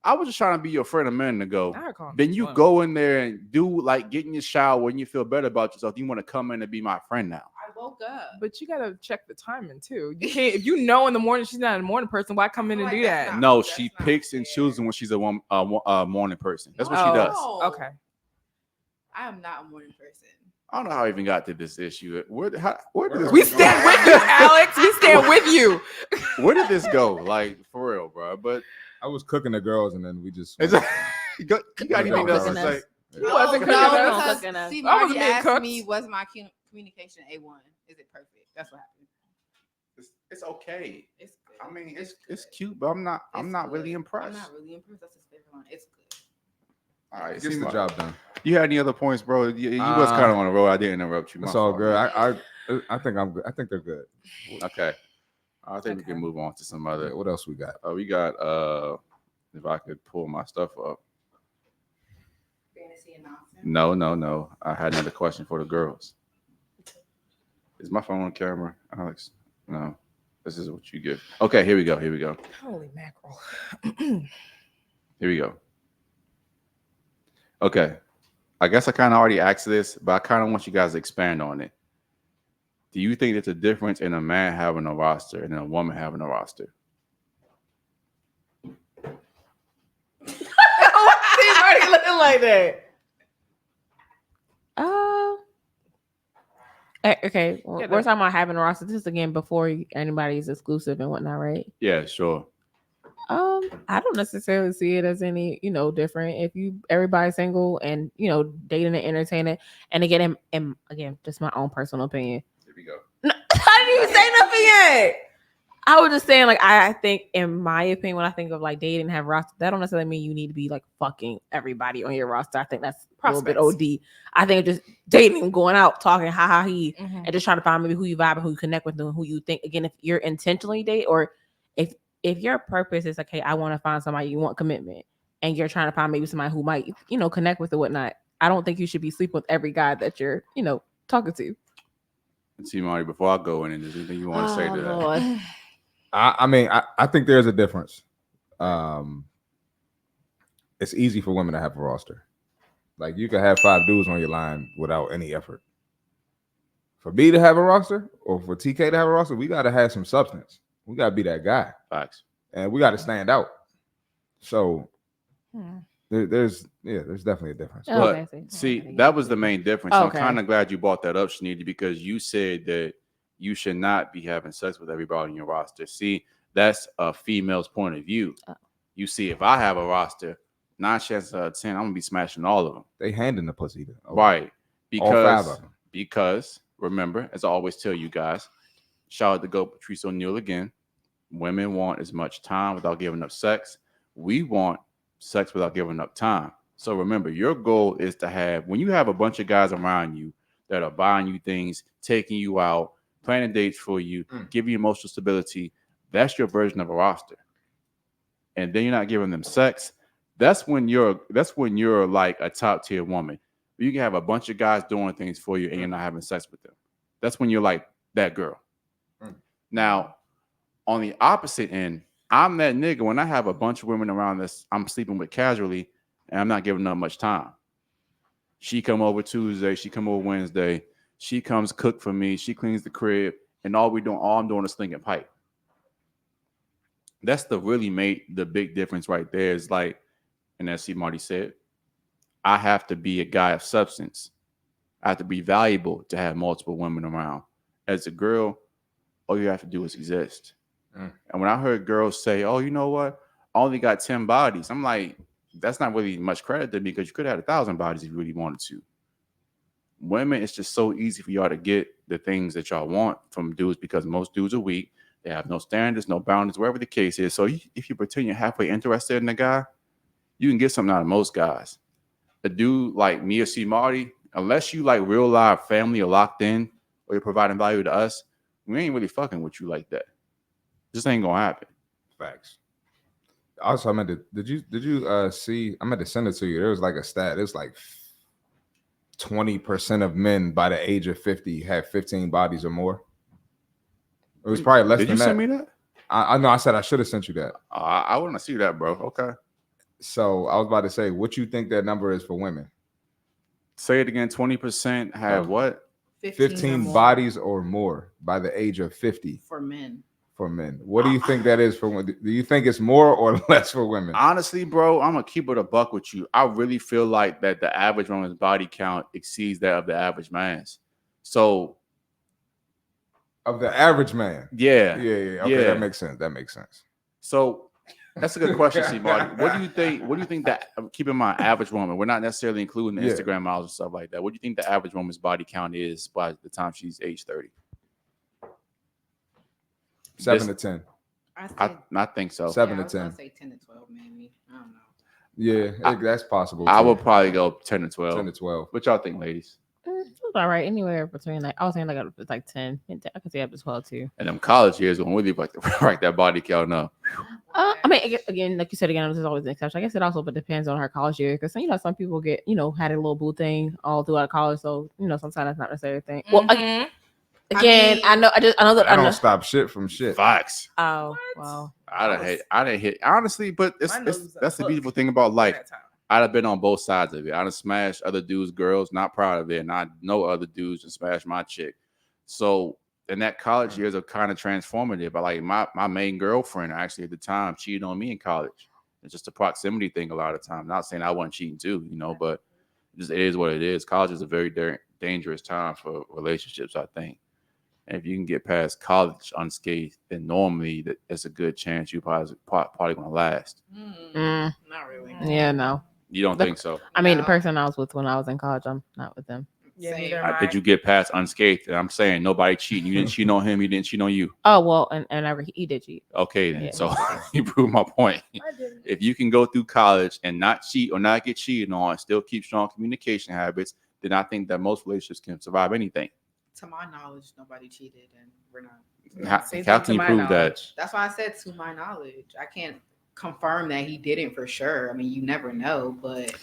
I was just trying to be your friend a minute ago. I call him Then you Slim. go in there and do like get in your shower and you feel better about yourself. You want to come in and be my friend now. I woke up. But you gotta check the timing too. You can't if you know in the morning she's not a morning person. Why come in and Like, do that's that? not- No, that's she not picks and fair. chooses when she's a morning person. That's what she Oh. does. No. Okay. I am not a morning person. I don't know how I even got to this issue. Where did this We go? stand with you, Alex. We stand with you. Where did this go? Like for real, bro. But I was cooking the girls, and then we just. you got anything else to Cooking say? us. He wasn't cooking us. because Cooking us. see, I wasn't Marty being asked cooked. me, was my communication A1? Is it perfect? That's what happened. It's okay. It's good. I mean, it's good. cute, but I'm not It's really good. impressed. I'm not really impressed. That's his favorite line. It's good. All right, Gets the job done. You had any other points, bro? You was kind of on a roll. I didn't interrupt you. My It's all fault, good. man. I think I'm good. I think they're good. Okay. I think we Okay. can move on to some Yeah, other. what else we got? We got if I could pull my stuff up. Fantasy and nonsense. No. I had another question for the girls. Is my phone on camera, Alex? No. This is what you give. Okay, here we go. Holy mackerel. Here we go. Okay. I guess I kind of already asked this, but I kind of want you guys to expand on it. Do you think there's a difference in a man having a roster and a woman having a roster? What's already looking like that? Okay. Well, Yeah, we're that- talking about having a roster. This is again before anybody's exclusive and whatnot, right? Yeah, sure. I don't necessarily see it as any, different. If everybody's single and dating and entertaining, and again, and again, just my own personal opinion. Here we go. No, I didn't even say nothing what? I was just saying, like, I think, in my opinion, when I think of like dating and have roster, that don't necessarily mean you need to be like fucking everybody on your roster. I think that's a little bit OD. I think just dating, going out, talking, he, and just trying to find maybe who you vibe and who you connect with and who you think. Again, if you're intentionally date, or if your purpose is like, hey, I want to find somebody, you want commitment, and you're trying to find maybe somebody who might, connect with or whatnot. I don't think you should be sleeping with every guy that you're, talking to. See, Marty, before I go in, is there anything you want to say to that? Lord. I mean, I think there's a difference. It's easy for women to have a roster. Like, you can have 5 dudes on your line without any effort. For me to have a roster, or for TK to have a roster, we got to have some substance. We got to be that guy. Facts. And we got to stand out. So there's definitely a difference. But see, that was the main difference. So I'm kind of glad you brought that up, Shanita, because you said that you should not be having sex with everybody on your roster. See, that's a female's point of view. You see, if I have a roster, 9 chances out of 10, I'm gonna be smashing all of them. They handing the pussy, right? All 5 of them. Because remember, as I always tell you guys, shout out to go Patrice O'Neal again. Women want as much time without giving up sex. We want sex without giving up time. So remember, your goal is to have, when you have a bunch of guys around you that are buying you things, taking you out, planning dates for you, giving you emotional stability, that's your version of a roster. And then you're not giving them sex. That's when you're like a top tier woman. You can have a bunch of guys doing things for you and you're not having sex with them. That's when you're like that girl. Now, on the opposite end, I'm that nigga when I have a bunch of women around this I'm sleeping with casually and I'm not giving them much time. She come over Tuesday, she come over Wednesday, she comes cook for me, she cleans the crib, and all I'm doing is slinging pipe. That's really made the big difference right there. Is like, and as Cmarty said, I have to be a guy of substance. I have to be valuable to have multiple women around. As a girl, all you have to do is exist. And when I heard girls say, oh, you know what? I only got 10 bodies. I'm like, that's not really much credit to me because you could have had 1,000 bodies if you really wanted to. Women, it's just so easy for y'all to get the things that y'all want from dudes because most dudes are weak. They have no standards, no boundaries, whatever the case is. So if you pretend you're halfway interested in a guy, you can get something out of most guys. A dude like me or Cmarty, unless you like real live family or locked in or you're providing value to us, we ain't really fucking with you like that. This ain't gonna happen. Facts. Also, I meant to, did you see? I meant to send it to you. There was like a stat. It's like 20% of men by the age of 50 have 15 bodies or more. It was probably less than that. Did you send me that? I know. I said I should have sent you that. I want to see that, bro. Okay. So I was about to say, what you think that number is for women? Say it again. 20% have what? 15 bodies or more by the age of 50 for men. For men. What do you think that is for women? Do you think it's more or less for women? Honestly, bro, I'm gonna keep it a buck with you. I really feel like that the average woman's body count exceeds that of the average man's. So of the average man. Yeah. Okay, that makes sense. So that's a good question, Cmarty. What do you think that, keep in mind, average woman, we're not necessarily including the Instagram models and stuff like that. What do you think the average woman's body count is by the time she's age 30? 7 to 10. I think so. 7 to 10. I was gonna say 10 to 12, maybe. I don't know. Yeah, that's possible. I would probably go 10 to 12. 10 to 12. What y'all think, ladies? It's all right. Anywhere between I was saying like 10. I could say up to 12 too. And them college years gonna really like that body count up. I mean, again, like you said, there's always an exception. I guess it also depends on her college year because some people get had a little boo thing all throughout college, so sometimes that's not necessarily a thing. Well, again, I know that I don't stop shit from shit. Facts. Oh, wow. I didn't hit honestly, but that's the beautiful thing about life. I'd have been on both sides of it. I'd have smashed other dudes' girls, not proud of it, and I know other dudes and smashed my chick. So, and that college years are kind of transformative. But like my main girlfriend, actually at the time, cheated on me in college. It's just a proximity thing a lot of times. Not saying I wasn't cheating too, but it is what it is. College is a very dangerous time for relationships, I think. And if you can get past college unscathed, then normally it's a good chance you probably gonna last. Not really. Yeah, no. You don't think so? I mean, the person I was with when I was in college, I'm not with them. Yeah, Same. neither am I. Did you get past unscathed? And I'm saying nobody cheating. You didn't cheat on him. He didn't cheat on you. Oh well, and he did cheat. Okay, then. Yeah. So you proved my point. I didn't. If you can go through college and not cheat or not get cheated on, still keep strong communication habits, then I think that most relationships can survive anything. To my knowledge, nobody cheated, and we're not. Same How thing can you to my prove that? knowledge. That's why I said to my knowledge. I can't confirm that he didn't for sure. I mean, you never know, but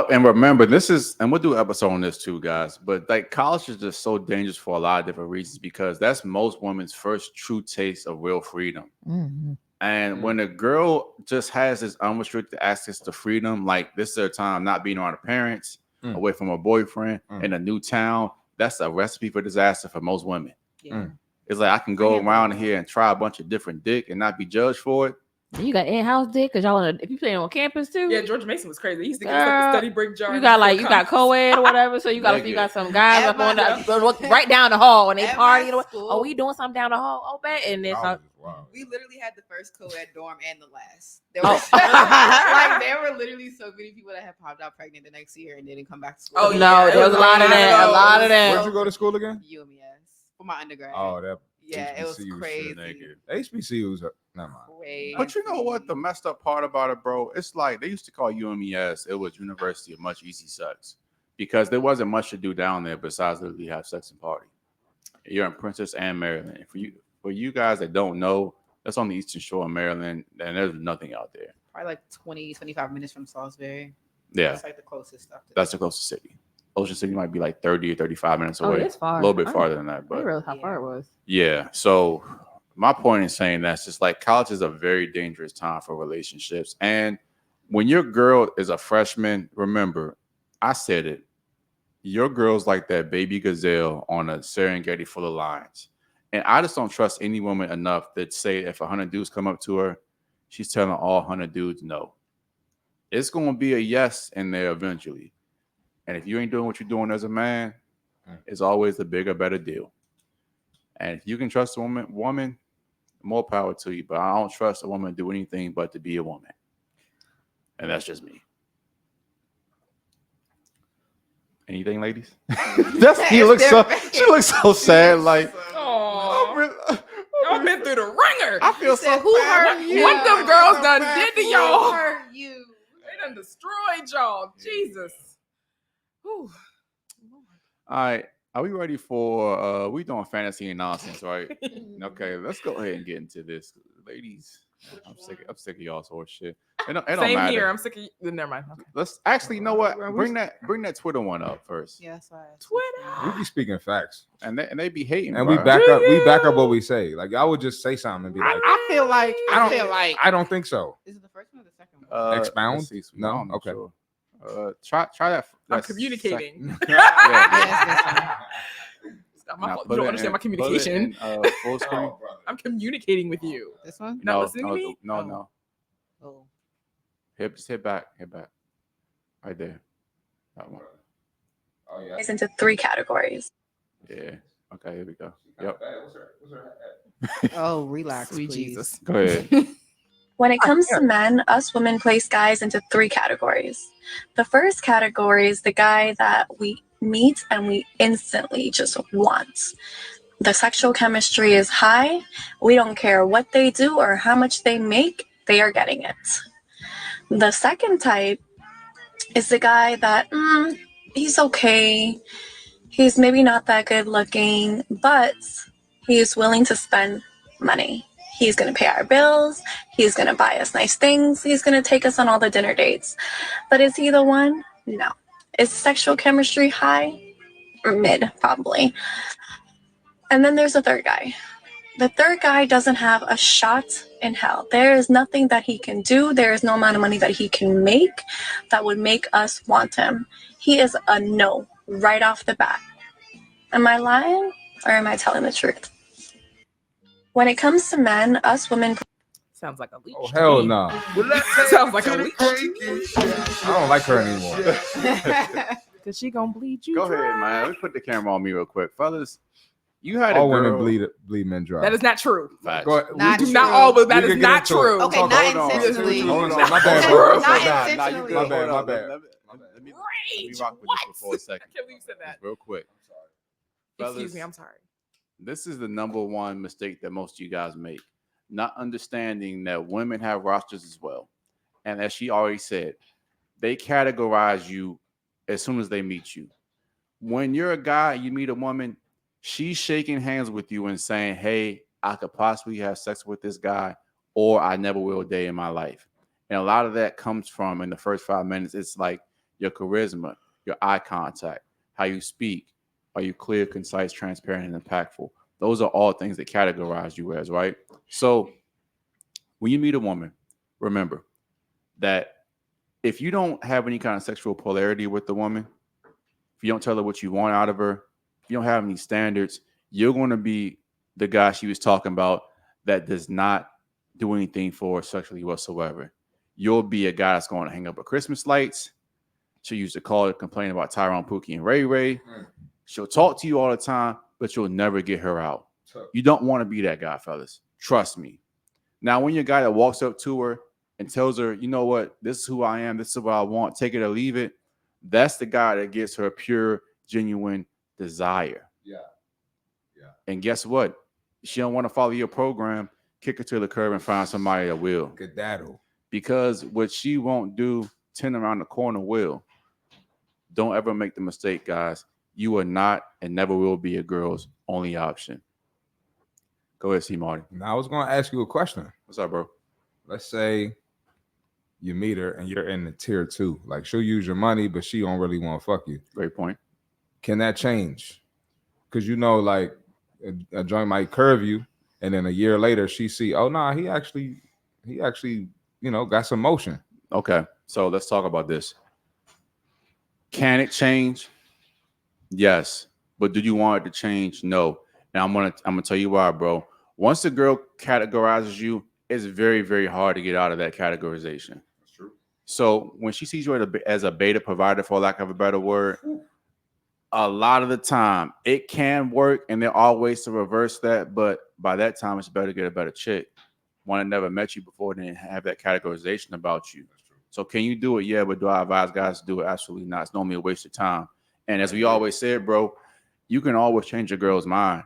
And remember, and we'll do an episode on this too, guys. But like college is just so dangerous for a lot of different reasons because that's most women's first true taste of real freedom. Mm-hmm. And when a girl just has this unrestricted access to freedom, like this is their time not being around her parents, away from her boyfriend, in a new town, that's a recipe for disaster for most women. yeah. It's like I can go around here and try a bunch of different dick and not be judged for it. You got in-house dick because y'all want to. If you playing on campus too, Yeah, George Mason was crazy. He used to give us like a study break jar. you got co-ed or whatever. So you got some guys up on right down the hall and they party. Oh, we doing something down the hall? Oh, bet and it's We literally had the first co-ed dorm and the last. There Oh. was like there were literally so many people that had popped out pregnant the next year and didn't come back to school. Oh, no, yeah, there was a lot of that. A lot of Where'd that. you go to school again? UMES for my undergrad. Oh, that. yeah, it was HBCU crazy. HBCUs. Never mind. But you know what? The messed up part about it, bro, it's like they used to call UMES. It was University of Much Easy Sex because there wasn't much to do down there besides literally have sex and party. You're in Princess and Maryland. For you guys that don't know, that's on the Eastern Shore of Maryland, and there's nothing out there. Probably like 25 minutes from Salisbury. Yeah, That's like the closest stuff. that's the closest city. Ocean City might be like 30 or 35 minutes Oh, away. it's far. A little bit I farther than that, I but didn't realize how far it was. yeah. So my point in saying that's just like college is a very dangerous time for relationships. And when your girl is a freshman, remember, I said it. Your girl's like that baby gazelle on a Serengeti full of lions. And I just don't trust any woman enough that say if 100 dudes come up to her, she's telling all 100 dudes no. It's going to be a yes in there eventually. And if you ain't doing what you're doing as a man, it's always the bigger, better deal. And if you can trust a woman, more power to you. But I don't trust a woman to do anything but to be a woman. And that's just me. Anything, ladies? She looks so sad. Like, Y'all been through the ringer. I feel so Who bad. hurt you? What them girls done did to Who y'all? hurt you? They done destroyed y'all. Jesus. Whew. All right. Are we ready for we doing fantasy and nonsense, right? Okay, let's go ahead and get into this. Ladies, I'm sick of y'all's horse shit. It don't Same matter. here. I'm sick of you. Never mind. Okay. Let's actually, you know what? Bring that Twitter one up first. Yeah, that's why. Twitter. We be speaking facts, And they be hating. and bro. we back up what we say. Like I would just say something and be like, I feel like I don't think so. Is it the first one or the second one? Expound? let's see. No? I'm not Okay. sure. Try that. I'm communicating. Yeah. It's not my Now fault. put You don't it understand in- my communication. put it in, full screen. Oh, brother. I'm communicating with you. This one? Not listening to me? No. Oh. Just hit back. Right there. That one. Oh yeah. It's into 3 categories. Yeah. Okay, here we go. Yep. Oh, relax, Sweet please. Jesus. Go ahead. When it comes to men, us women place guys into 3 categories. The first category is the guy that we meet and we instantly just want. The sexual chemistry is high. We don't care what they do or how much they make, they are getting it. The second type is the guy that he's okay. He's maybe not that good looking, but he's willing to spend money. He's going to pay our bills. He's going to buy us nice things. He's going to take us on all the dinner dates. But is he the one? No. Is sexual chemistry high? Or mid, probably. And then there's a third guy. The third guy doesn't have a shot in hell. There is nothing that he can do. There is no amount of money that he can make that would make us want him. He is a no right off the bat. Am I lying or am I telling the truth? When it comes to men, us women... Sounds like a leech. Oh to hell me. no! Sounds like a leech. I don't like her anymore. Because she gonna bleed you. Go dry. ahead, man. Let me put the camera on me real quick, fellas. You had a All girl. women bleed men dry. That is not true. Facts. Go ahead. Not Do true. not all, but that We is can get not into it. true. Okay, So not hold on. intentionally. Hold on, my bad, bro. Not Nah, intentionally. My bad. Let me age. rock with What? this for a second. I can't believe you said that. Just real quick. Excuse me, Fellas, I'm sorry. This is the number one mistake that most of you guys make. Not understanding that women have rosters as well. And as she already said, they categorize you as soon as they meet you. When you're a guy, you meet a woman, she's shaking hands with you and saying, hey, I could possibly have sex with this guy, or I never will a day in my life. And a lot of that comes from, in the first 5 minutes, it's like your charisma, your eye contact, how you speak. Are you clear, concise, transparent, and impactful? Those are all things that categorize you as, right? So when you meet a woman, remember that if you don't have any kind of sexual polarity with the woman, if you don't tell her what you want out of her, if you don't have any standards, you're going to be the guy she was talking about that does not do anything for her sexually whatsoever. You'll be a guy that's going to hang up her Christmas lights. She'll use the call to complain about Tyrone, Pookie, and Ray Ray. She'll talk to you all the time, but you'll never get her out. You don't want to be that guy, fellas. Trust me. Now, when you're a guy that walks up to her and tells her, you know what, this is who I am, this is what I want, take it or leave it, that's the guy that gets her pure, genuine desire. Yeah. And guess what? She don't want to follow your program, kick her to the curb and find somebody that will. Good daddle. Because what she won't do, 10 around the corner will. Don't ever make the mistake, guys. You are not and never will be a girl's only option. Go ahead, Cmarty. Now I was going to ask you a question. What's up, bro? Let's say you meet her and you're in the tier 2. Like, she'll use your money, but she don't really want to fuck you. Great point. Can that change? Because like a joint might curve you, and then a year later she see, oh nah, he actually, got some motion. Okay, so let's talk about this. Can it change? Yes, but do you want it to change? No. And I'm gonna tell you why, bro. Once a girl categorizes you, it's very, very hard to get out of that categorization. That's true. So when she sees you as a beta provider, for lack of a better word, a lot of the time it can work, and there are ways to reverse that. But by that time, it's better to get a better chick, one that never met you before, than have that categorization about you. So can you do it? Yeah, but do I advise guys to do it? Absolutely not. It's normally a waste of time. And as we always said, bro, you can always change a girl's mind.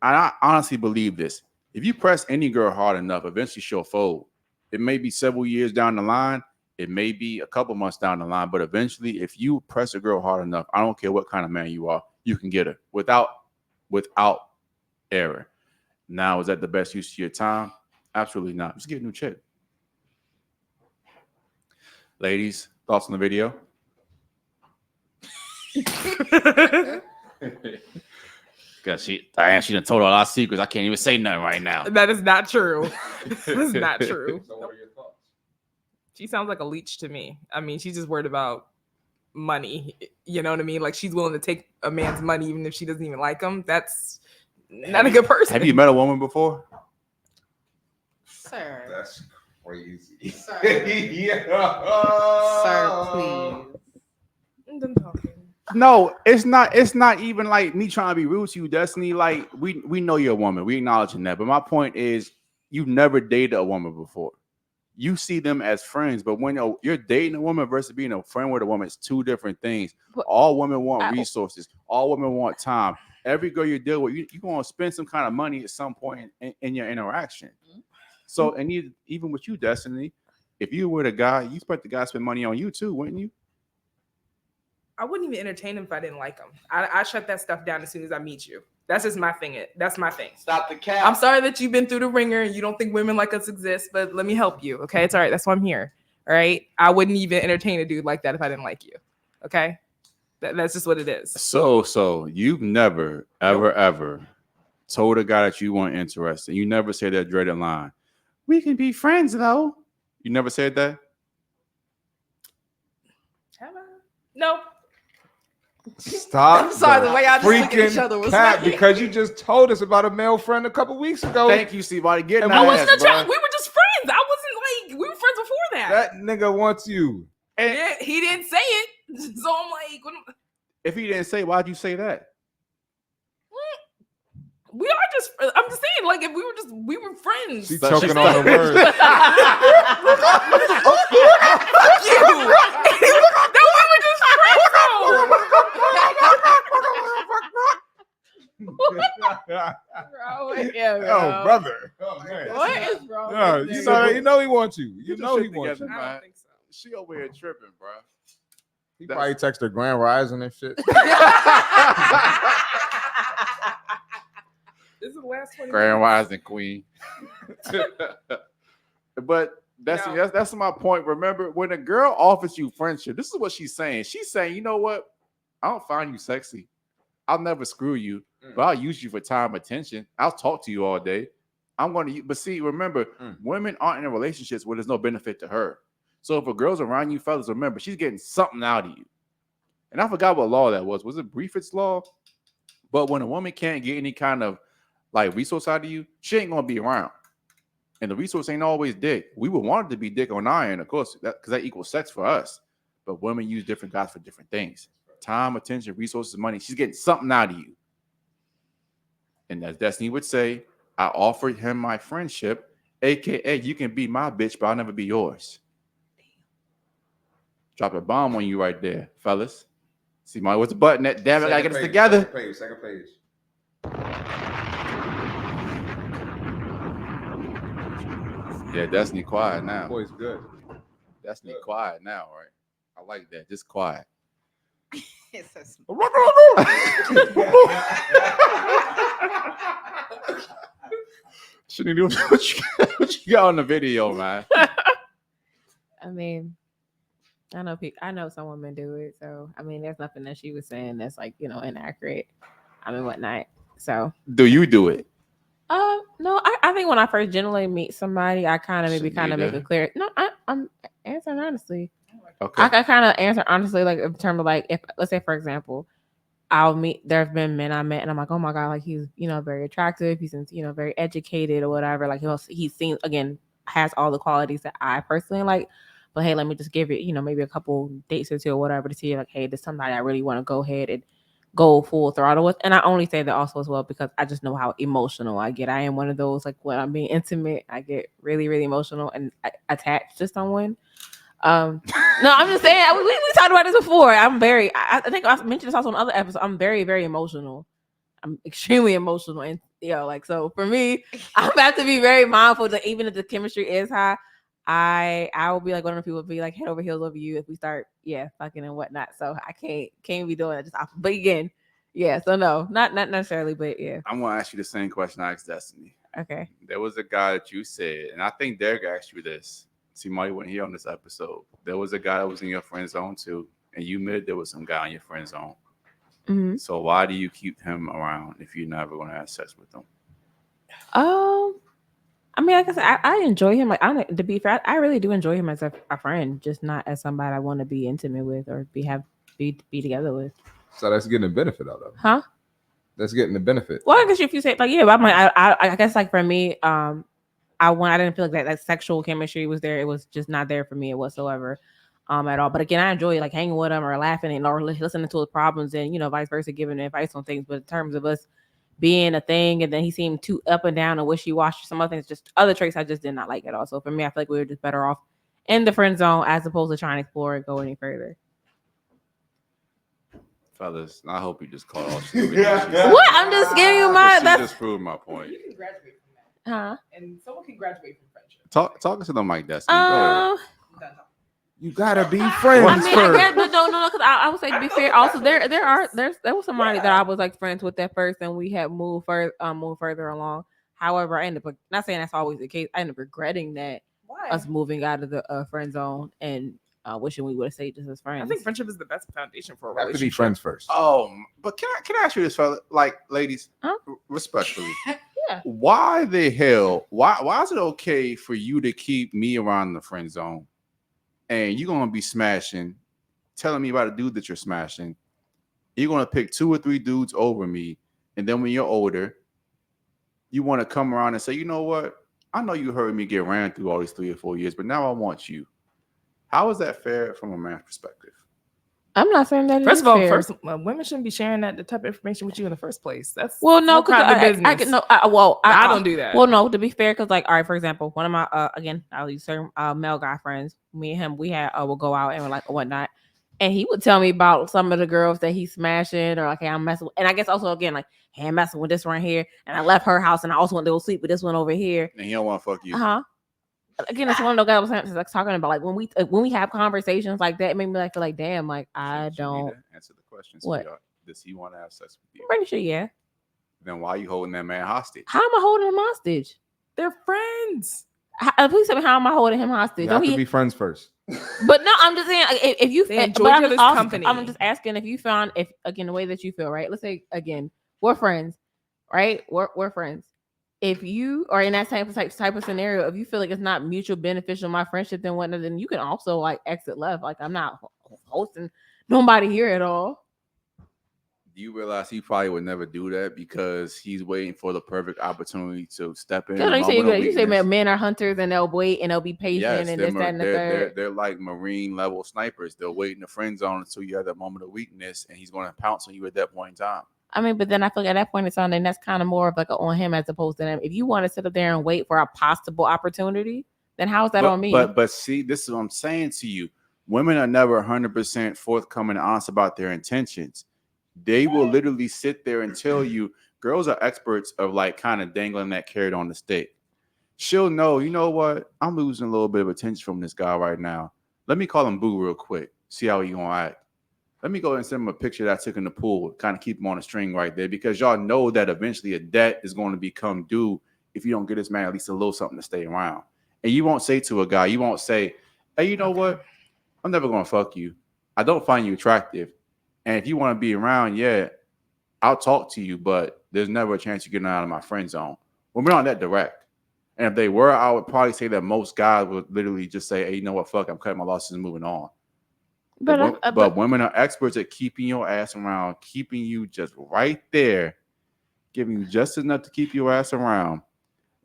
I honestly believe this. If you press any girl hard enough, eventually she'll fold. It may be several years down the line. It may be a couple months down the line. But eventually, if you press a girl hard enough, I don't care what kind of man you are, you can get her without error. Now, is that the best use of your time? Absolutely not. Just get a new chick. Ladies, thoughts on the video? Because she done told her a lot of secrets. I can't even say nothing right now. That is not true. That's not true. So what are your thoughts? She sounds like a leech to me. I mean, she's just worried about money. You know what I mean? Like, she's willing to take a man's money even if she doesn't even like him. That's not a good person. Have you met a woman before? Sir. That's crazy. Sir. Yeah. Sir, please. I'm talking. No, it's not even like me trying to be rude to you, Destiny. Like, we know you're a woman. We acknowledging that. But my point is, you've never dated a woman before. You see them as friends, but when you're dating a woman versus being a friend with a woman, it's two different things. All women want resources. All women want time. Every girl you deal with, you're going to spend some kind of money at some point in your interaction. So, and even with you, Destiny, if you were the guy, you expect the guy to spend money on you too, wouldn't you? I wouldn't even entertain him if I didn't like him. I shut that stuff down as soon as I meet you. That's just my thing. That's my thing. Stop the cap. I'm sorry that you've been through the ringer and you don't think women like us exist, but let me help you. Okay, it's all right. That's why I'm here. All right. I wouldn't even entertain a dude like that if I didn't like you. Okay, that's just what it is. So you've never ever told a guy that you weren't interested. You never said that dreaded line. We can be friends though. You never said that. Have I? No. Stop. I'm sorry, the way y'all just look at each other was cat, like- because you just told us about a male friend a couple weeks ago. Thank you, Cmarty. Getting And I we- wasn't ass, a child. bro. We were just friends. I wasn't like we were friends before that. That nigga wants you. Yeah, he didn't say it, so I'm like, If he didn't say, why'd you say that? we are just. I'm just saying, like, if we were friends. She But choking she's on the not- words. Fuck you. No, we were just friends. No. brother. Oh man. What is wrong? Yeah, with you this? know that. You know he wants you. You Get your know he shit wants together, you. I man. don't think so. She over here tripping, bro. He probably texted her Grand Rising and shit. This is the last 20 Grand minutes. Rising Queen. But that's my point. Remember, when a girl offers you friendship, this is what she's saying. She's saying, you know what? I don't find you sexy. I'll never screw you, but I'll use you for time, attention. I'll talk to you all day. I'm going to, but see, remember, women aren't in relationships where there's no benefit to her. So if a girl's around you, fellas, remember, she's getting something out of you. And I forgot what law that was. Was it Briefit's law? But when a woman can't get any kind of like resource out of you, she ain't going to be around. And the resource ain't always dick. We would want it to be dick on our end, of course, because that equals sex for us. But women use different guys for different things. Time, attention, resources, money. She's getting something out of you. And as Destiny would say, I offered him my friendship, aka you can be my bitch, but I'll never be yours. Drop a bomb on you right there, fellas. See, Marty, what's the button? Damn it, I gotta get us together. Second page. Yeah, Destiny quiet now. Boy's good. Destiny quiet now, right? I like that. Just quiet. It's so small. Shouldn't do what you got on the video, man. I mean, I know some women do it. So I mean, there's nothing that she was saying that's like, inaccurate. I mean, whatnot. So Do you do it? no, I think when I first generally meet somebody, I kind of make it clear. No, I'm answering honestly. Okay. I kind of answer honestly, like in terms of like, if let's say for example, there've been men I met and I'm like, oh my God, like he's, very attractive. He seems, very educated or whatever. Like he seems, again, has all the qualities that I personally like. But hey, let me just give it, maybe a couple dates or two or whatever to see like, hey, this is somebody I really want to go ahead and go full throttle with. And I only say that also as well because I just know how emotional I get. I am one of those, like when I'm being intimate, I get really, really emotional and attached to someone. No, I'm just saying, we talked about this before. I think I mentioned this also on other episodes. I'm very, very emotional. I'm extremely emotional. And, so for me, I have to be very mindful that even if the chemistry is high, I will be like one of the people be like head over heels over you if we start, fucking and whatnot. So I can't be doing that. But again, so no, not necessarily, but yeah. I'm gonna ask you the same question I asked Destiny. Okay. There was a guy that you said, and I think Derek asked you this. See, Marty wasn't here on this episode. There was a guy that was in your friend zone too, and you admitted there was some guy in your friend zone. Mm-hmm. So why do you keep him around if you're never gonna have sex with him? I mean, like I said, I enjoy him. Like, to be fair, I really do enjoy him as a friend, just not as somebody I want to be intimate with or be together with. So that's getting the benefit out of it. Huh? That's getting the benefit. Well, I guess if you say like, but I'm like, I guess like for me, I didn't feel like that sexual chemistry was there. It was just not there for me whatsoever, at all. But again, I enjoy like hanging with him or laughing and or listening to his problems and vice versa, giving advice on things. But in terms of us being a thing, and then he seemed too up and down and wishy-washy. Some other things, just other traits I just did not like at all. So for me, I feel like we were just better off in the friend zone as opposed to trying to explore and go any further. Fellas, I hope you just caught all stupid. What? I'm just giving you my. She just proved my point. You can graduate from that. Huh? And someone can graduate from friendship. Talking to the mic, Destiny. Go ahead. You gotta be friends I mean, first. I guess, but no, because I would say to be fair. Also, there was somebody that I was like friends with at first, and we had moved further along. However, I ended up not saying that's always the case. I ended up regretting that us moving out of the friend zone and wishing we would have stayed just as friends. I think friendship is the best foundation for a You have to relationship. be friends first. Oh, but can I ask you this, fella? Like, ladies, Huh? Respectfully, Yeah. Why the hell? Why is it okay for you to keep me around the friend zone, and you're gonna be smashing, telling me about a dude that you're smashing? You're gonna pick 2 or 3 dudes over me, and then when you're older, you want to come around and say, you know what? I know you heard me get ran through all these 3 or 4 years, but now I want you. How is that fair from a man's perspective? I'm not saying that. First of all, fair. women shouldn't be sharing that the type of information with you in the first place. That's Well, no, because I don't do that. Well, no, to be fair, because like, all right, for example, one of my again, I'll use certain male guy friends. Me and him, we had we'll go out and we're like whatnot, And he would tell me about some of the girls that he's smashing, or like, hey, I'm messing with, and I guess also again, like, hey, I'm messing with this one here, and I left her house, and I also went to go sleep with this one over here. And he don't want to fuck you. Again, it's one of those guys I was like talking about, like when we have conversations like that, it made me like feel like, damn, like I don't answer the question. What? Sweetheart. Does he want to have sex with you? I'm pretty sure, yeah. Then why are you holding that man hostage? How am I holding him hostage? They're friends. Please tell me, how am I holding him hostage? You have to be friends first. But no, I'm just saying, if you They enjoy but each I'm other's just also- company. I'm just asking if you found, if again the way that you feel, right? Let's say again, we're friends, right? We're friends. If you are in that type of scenario, if you feel like it's not mutual beneficial, my friendship, then whatnot, then you can also like exit left. Like, I'm not hosting nobody here at all. Do you realize he probably would never do that because he's waiting for the perfect opportunity to step in? You say men are hunters and they'll wait and they'll be patient, Yes, and this, that, and the third. they're like Marine level snipers. They'll wait in the friend zone until you have that moment of weakness, and he's going to pounce on you at that point in time. I mean, but then I feel like at that point in time, then that's kind of more of like on him as opposed to them. If you want to sit up there and wait for a possible opportunity, then how is that on me? But see, this is what I'm saying to you. Women are never 100% forthcoming and honest about their intentions. They will literally sit there and tell you. Girls are experts of like kind of dangling that carrot on the stick. She'll know, you know what? I'm losing a little bit of attention from this guy right now. Let me call him Boo real quick. See how he gonna act. Let me go and send him a picture that I took in the pool. Kind of keep him on a string right there, because y'all know that eventually a debt is going to become due if you don't get this man at least a little something to stay around. And you won't say to a guy, you won't say, hey, you know what? I'm never gonna fuck you. I don't find you attractive. And if you want to be around, yeah, I'll talk to you, but there's never a chance you're getting out of my friend zone. Well, we're not that direct. And if they were, I would probably say that most guys would literally just say, hey, you know what, fuck, I'm cutting my losses and moving on. But women are experts at keeping your ass around, keeping you just right there, giving you just enough to keep your ass around.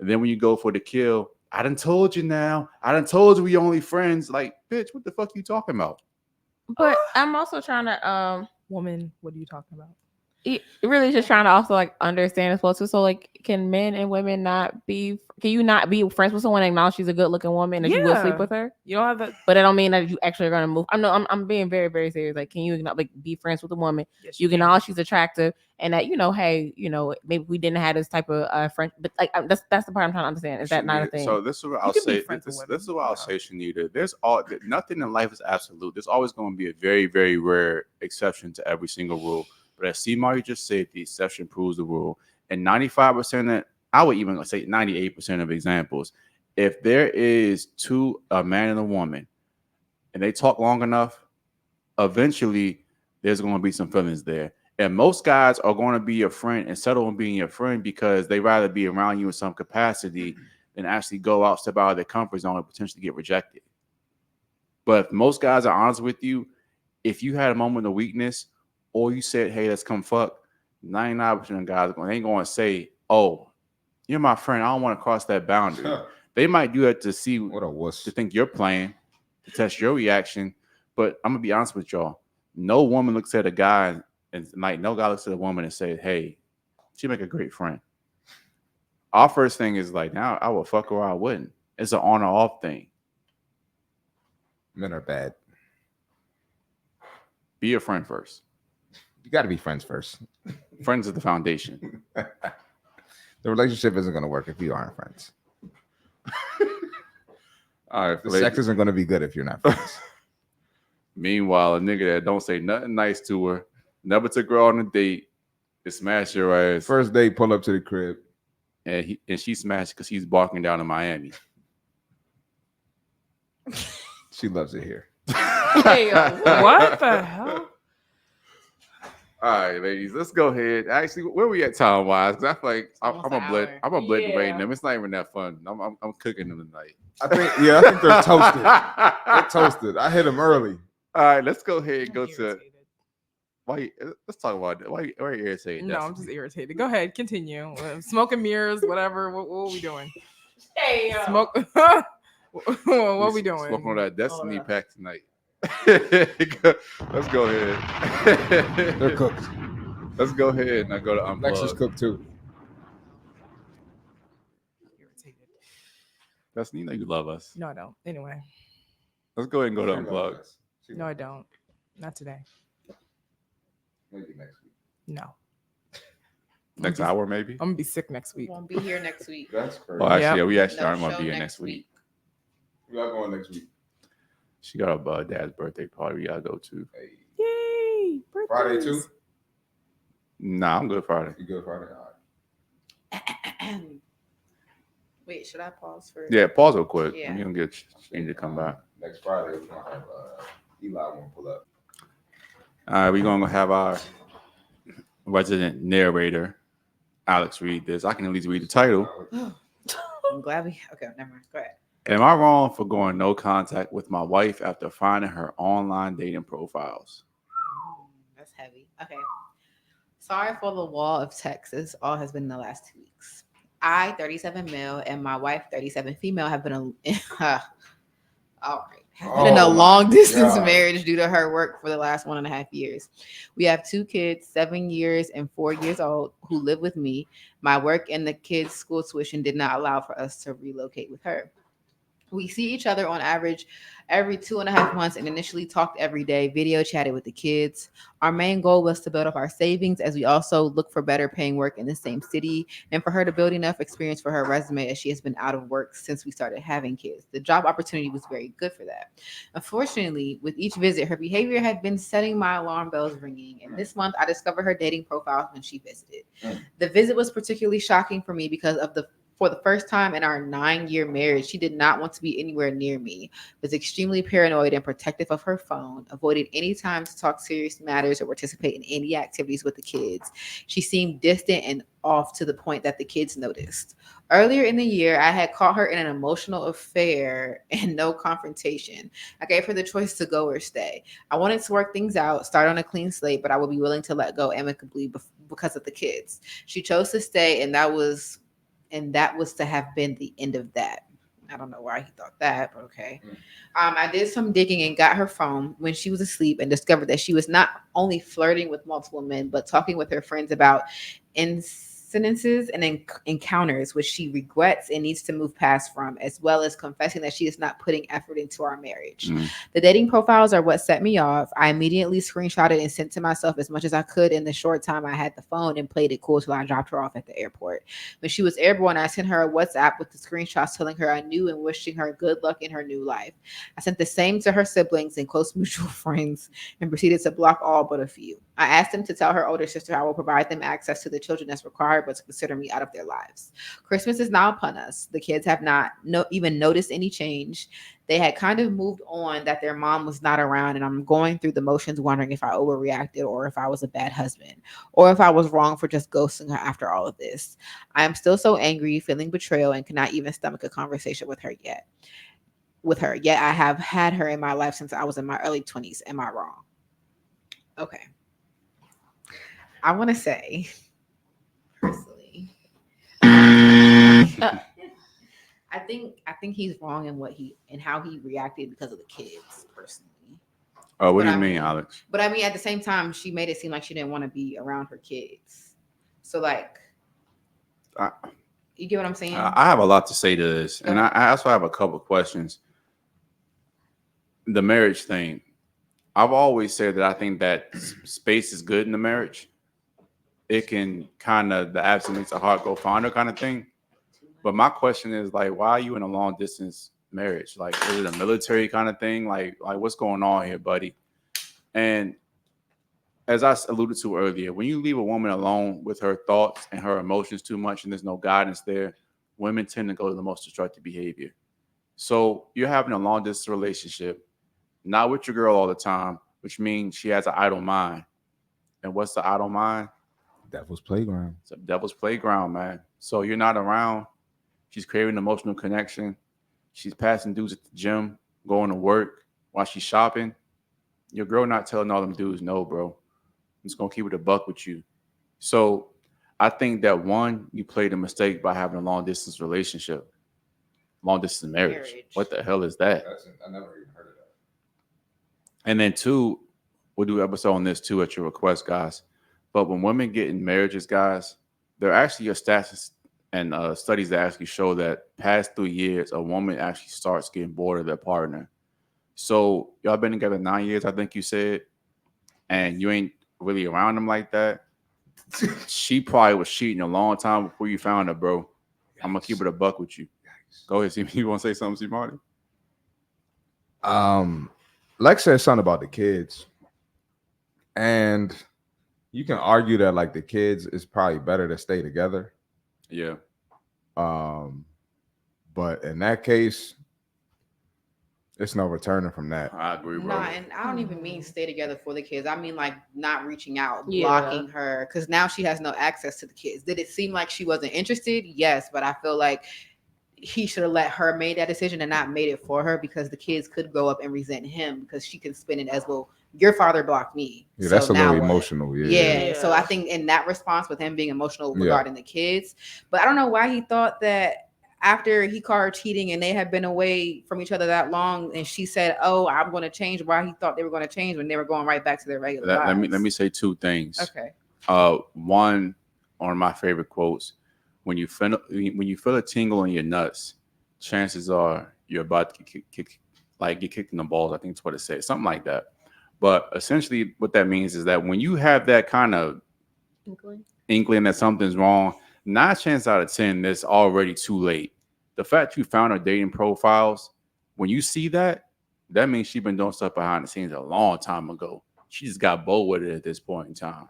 And then when you go for the kill, I done told you now. I done told you we only friends. Like, bitch, what the fuck you talking about? But I'm also trying to Woman, what are you talking about? Really just trying to also like understand as well too. So like, can men and women can you not be friends with someone and acknowledge she's a good looking woman and you will sleep with her? You don't have that. But I don't mean that you actually are gonna move. I'm being very, very serious. Like, can you like be friends with a woman? Yes, you can acknowledge she's attractive and that, you know, hey, you know, maybe we didn't have this type of friend, but like that's the part I'm trying to understand. Is that not a thing? So this is what I'll say. This is what I'll say, Shanita. Nothing in life is absolute. There's always going to be a very, very rare exception to every single rule. But as Cmarty just said, the exception proves the rule. And 95%, I would even say 98% of examples, if there is a man and a woman, and they talk long enough, eventually there's going to be some feelings there. And most guys are going to be your friend and settle on being your friend because they rather be around you in some capacity than actually go out, step out of their comfort zone and potentially get rejected. But if most guys are honest with you, if you had a moment of weakness, or you said, hey, let's come fuck, 99% of guys ain't going to say, oh, you're my friend, I don't want to cross that boundary. They might do that to see, what a wuss, to think you're playing, to test your reaction. But I'm going to be honest with y'all. No woman looks at a guy, and like no guy looks at a woman and says, hey, she make a great friend. Our first thing is like, now I will fuck her or I wouldn't. It's an on or off thing. Men are bad. Be a friend first. You got to be friends first. Friends are the foundation. The relationship isn't going to work if you aren't friends. All right, the sex isn't going to be good if you're not friends. Meanwhile, a nigga that don't say nothing nice to her, never took her on a date, and smash your ass. First date, pull up to the crib, and she smashed because he's barking down in Miami. She loves it here. Hey, what the hell? All right, ladies, let's go ahead. Actually, where we at time wise? Because I feel like I'm a blend rating them. It's not even that fun. I'm cooking them tonight. I think they're toasted. They're toasted. I hit them early. All right, let's go ahead and go to. Let's talk about that. Why are you irritated? No, I'm just irritated. Go ahead, continue. Smoke and mirrors, whatever. What are we doing? Smoke. What are we doing? Smoking on that Destiny pack tonight. Let's go ahead. They're cooked. Let's go ahead and I go to Unplugged. Lexus cooked too. Irritated. That's you love us. No, I don't. Anyway. Let's go ahead and go to Unplugged. No, I don't. Not today. Maybe next week. No. Next hour, maybe. I'm gonna be sick next We week. won't be here next week. That's crazy. Well, actually, Yep. yeah, we actually No aren't going to show be here next week. We are going next week. She got a dad's birthday party we got to go to. Hey. Yay! Birthdays. Friday too? Nah, I'm good Friday. You good Friday? All right. Wait, should I pause for? Yeah, pause real quick. Yeah. You're going to get Shane to come back. Next Friday, we're going to have Eli won't pull up. All right, we're going to have our resident narrator, Alex, read this. I can at least read the title. I'm glad we. Okay, never mind. Go ahead. Am I wrong for going no contact with my wife after finding her online dating profiles? That's heavy. Okay. Sorry for the wall of texts. This all has been in the last 2 weeks. I, 37 male, and my wife, 37 female, have been all right. Have been in a Oh my long distance God. marriage due to her work for the last 1.5 years. We have 2 kids, 7 years and 4 years old, who live with me. My work and the kids' school tuition did not allow for us to relocate with her. We see each other on average every 2.5 months and initially talked every day, video chatted with the kids. Our main goal was to build up our savings as we also look for better paying work in the same city and for her to build enough experience for her resume as she has been out of work since we started having kids. The job opportunity was very good for that. Unfortunately, with each visit, her behavior had been setting my alarm bells ringing. And this month, I discovered her dating profile when she visited. The visit was particularly shocking for me because for the first time in our 9-year marriage, she did not want to be anywhere near me, was extremely paranoid and protective of her phone, avoided any time to talk serious matters or participate in any activities with the kids. She seemed distant and off to the point that the kids noticed. Earlier in the year, I had caught her in an emotional affair and no confrontation. I gave her the choice to go or stay. I wanted to work things out, start on a clean slate, but I would be willing to let go amicably because of the kids. She chose to stay, and that was to have been the end of that. I don't know why he thought that, but okay. I did some digging and got her phone when she was asleep and discovered that she was not only flirting with multiple men, but talking with her friends about incidences and encounters which she regrets and needs to move past from, as well as confessing that she is not putting effort into our marriage. The dating profiles are what set me off. I immediately screenshotted and sent to myself as much as I could in the short time I had the phone and played it cool till I dropped her off at the airport. When she was airborne, I sent her a WhatsApp with the screenshots telling her I knew and wishing her good luck in her new life. I sent the same to her siblings and close mutual friends and proceeded to block all but a few. I asked them to tell her older sister I will provide them access to the children as required, but to consider me out of their lives. Christmas is now upon us. The kids have not even noticed any change. They had kind of moved on that their mom was not around, and I'm going through the motions wondering if I overreacted or if I was a bad husband or if I was wrong for just ghosting her after all of this. I am still so angry, feeling betrayal, and cannot even stomach a conversation with her yet. Yet I have had her in my life since I was in my early 20s. Am I wrong? Okay. I want to say, personally, I think he's wrong in how he reacted because of the kids, personally. What But do you I mean, mean- Alex? But I mean, at the same time, she made it seem like she didn't want to be around her kids. So, like, you get what I'm saying? I have a lot to say to this, and Go I also have a couple of questions. The marriage thing. I've always said that I think that space is good in the marriage. It can kind of, the absence makes the heart go fonder kind of thing. But my question is, like, why are you in a long distance marriage? Like, is it a military kind of thing? Like what's going on here, buddy? And as I alluded to earlier, when you leave a woman alone with her thoughts and her emotions too much and there's no guidance there, women tend to go to the most destructive behavior. So you're having a long distance relationship, not with your girl all the time, which means she has an idle mind. And what's the idle mind? Devil's playground. It's a devil's playground, man. So you're not around. She's craving emotional connection. She's passing dudes at the gym, going to work while she's shopping. Your girl not telling all them dudes no, bro. I'm just going to keep it a buck with you. So I think that, one, you played a mistake by having a long-distance relationship, long-distance marriage. What the hell is that? I never even heard of that. And then, two, we'll do an episode on this, too, at your request, guys. But when women get in marriages, guys, there are actually stats and studies that actually show that past 3 years, a woman actually starts getting bored of their partner. So y'all been together 9 years, I think you said. and you ain't really around them like that, she probably was cheating a long time before you found her, bro. I'm gonna keep it a buck with you. Go ahead, see. You want to say something, Cmarty? Lex said something about the kids, and you can argue that like the kids is probably better to stay together. Yeah. But in that case, it's no returning from that. I agree, bro. Nah, and I don't even mean stay together for the kids. I mean like not reaching out, Yeah. blocking her, because now she has no access to the kids. Did it seem like she wasn't interested? Yes, but I feel like he should have let her make that decision and not made it for her, because the kids could grow up and resent him because she can spin it as, well, your father blocked me. Yeah, so that's a now little what? emotional. Yeah. So I think in that response with him being emotional Yeah. regarding the kids, but I don't know why he thought that after he caught her cheating and they had been away from each other that long, and she said, "Oh, I'm going to change," why he thought they were going to change when they were going right back to their regular lives. Let me say two things. Okay. One of my favorite quotes: when you feel a tingle in your nuts, chances are you're about to get kicked in the balls. I think that's what it says, something like that. But essentially, what that means is that when you have that kind of inkling that something's wrong, 9 chances out of 10, it's already too late. The fact you found her dating profiles, when you see that, that means she's been doing stuff behind the scenes a long time ago. She just got bold with it at this point in time.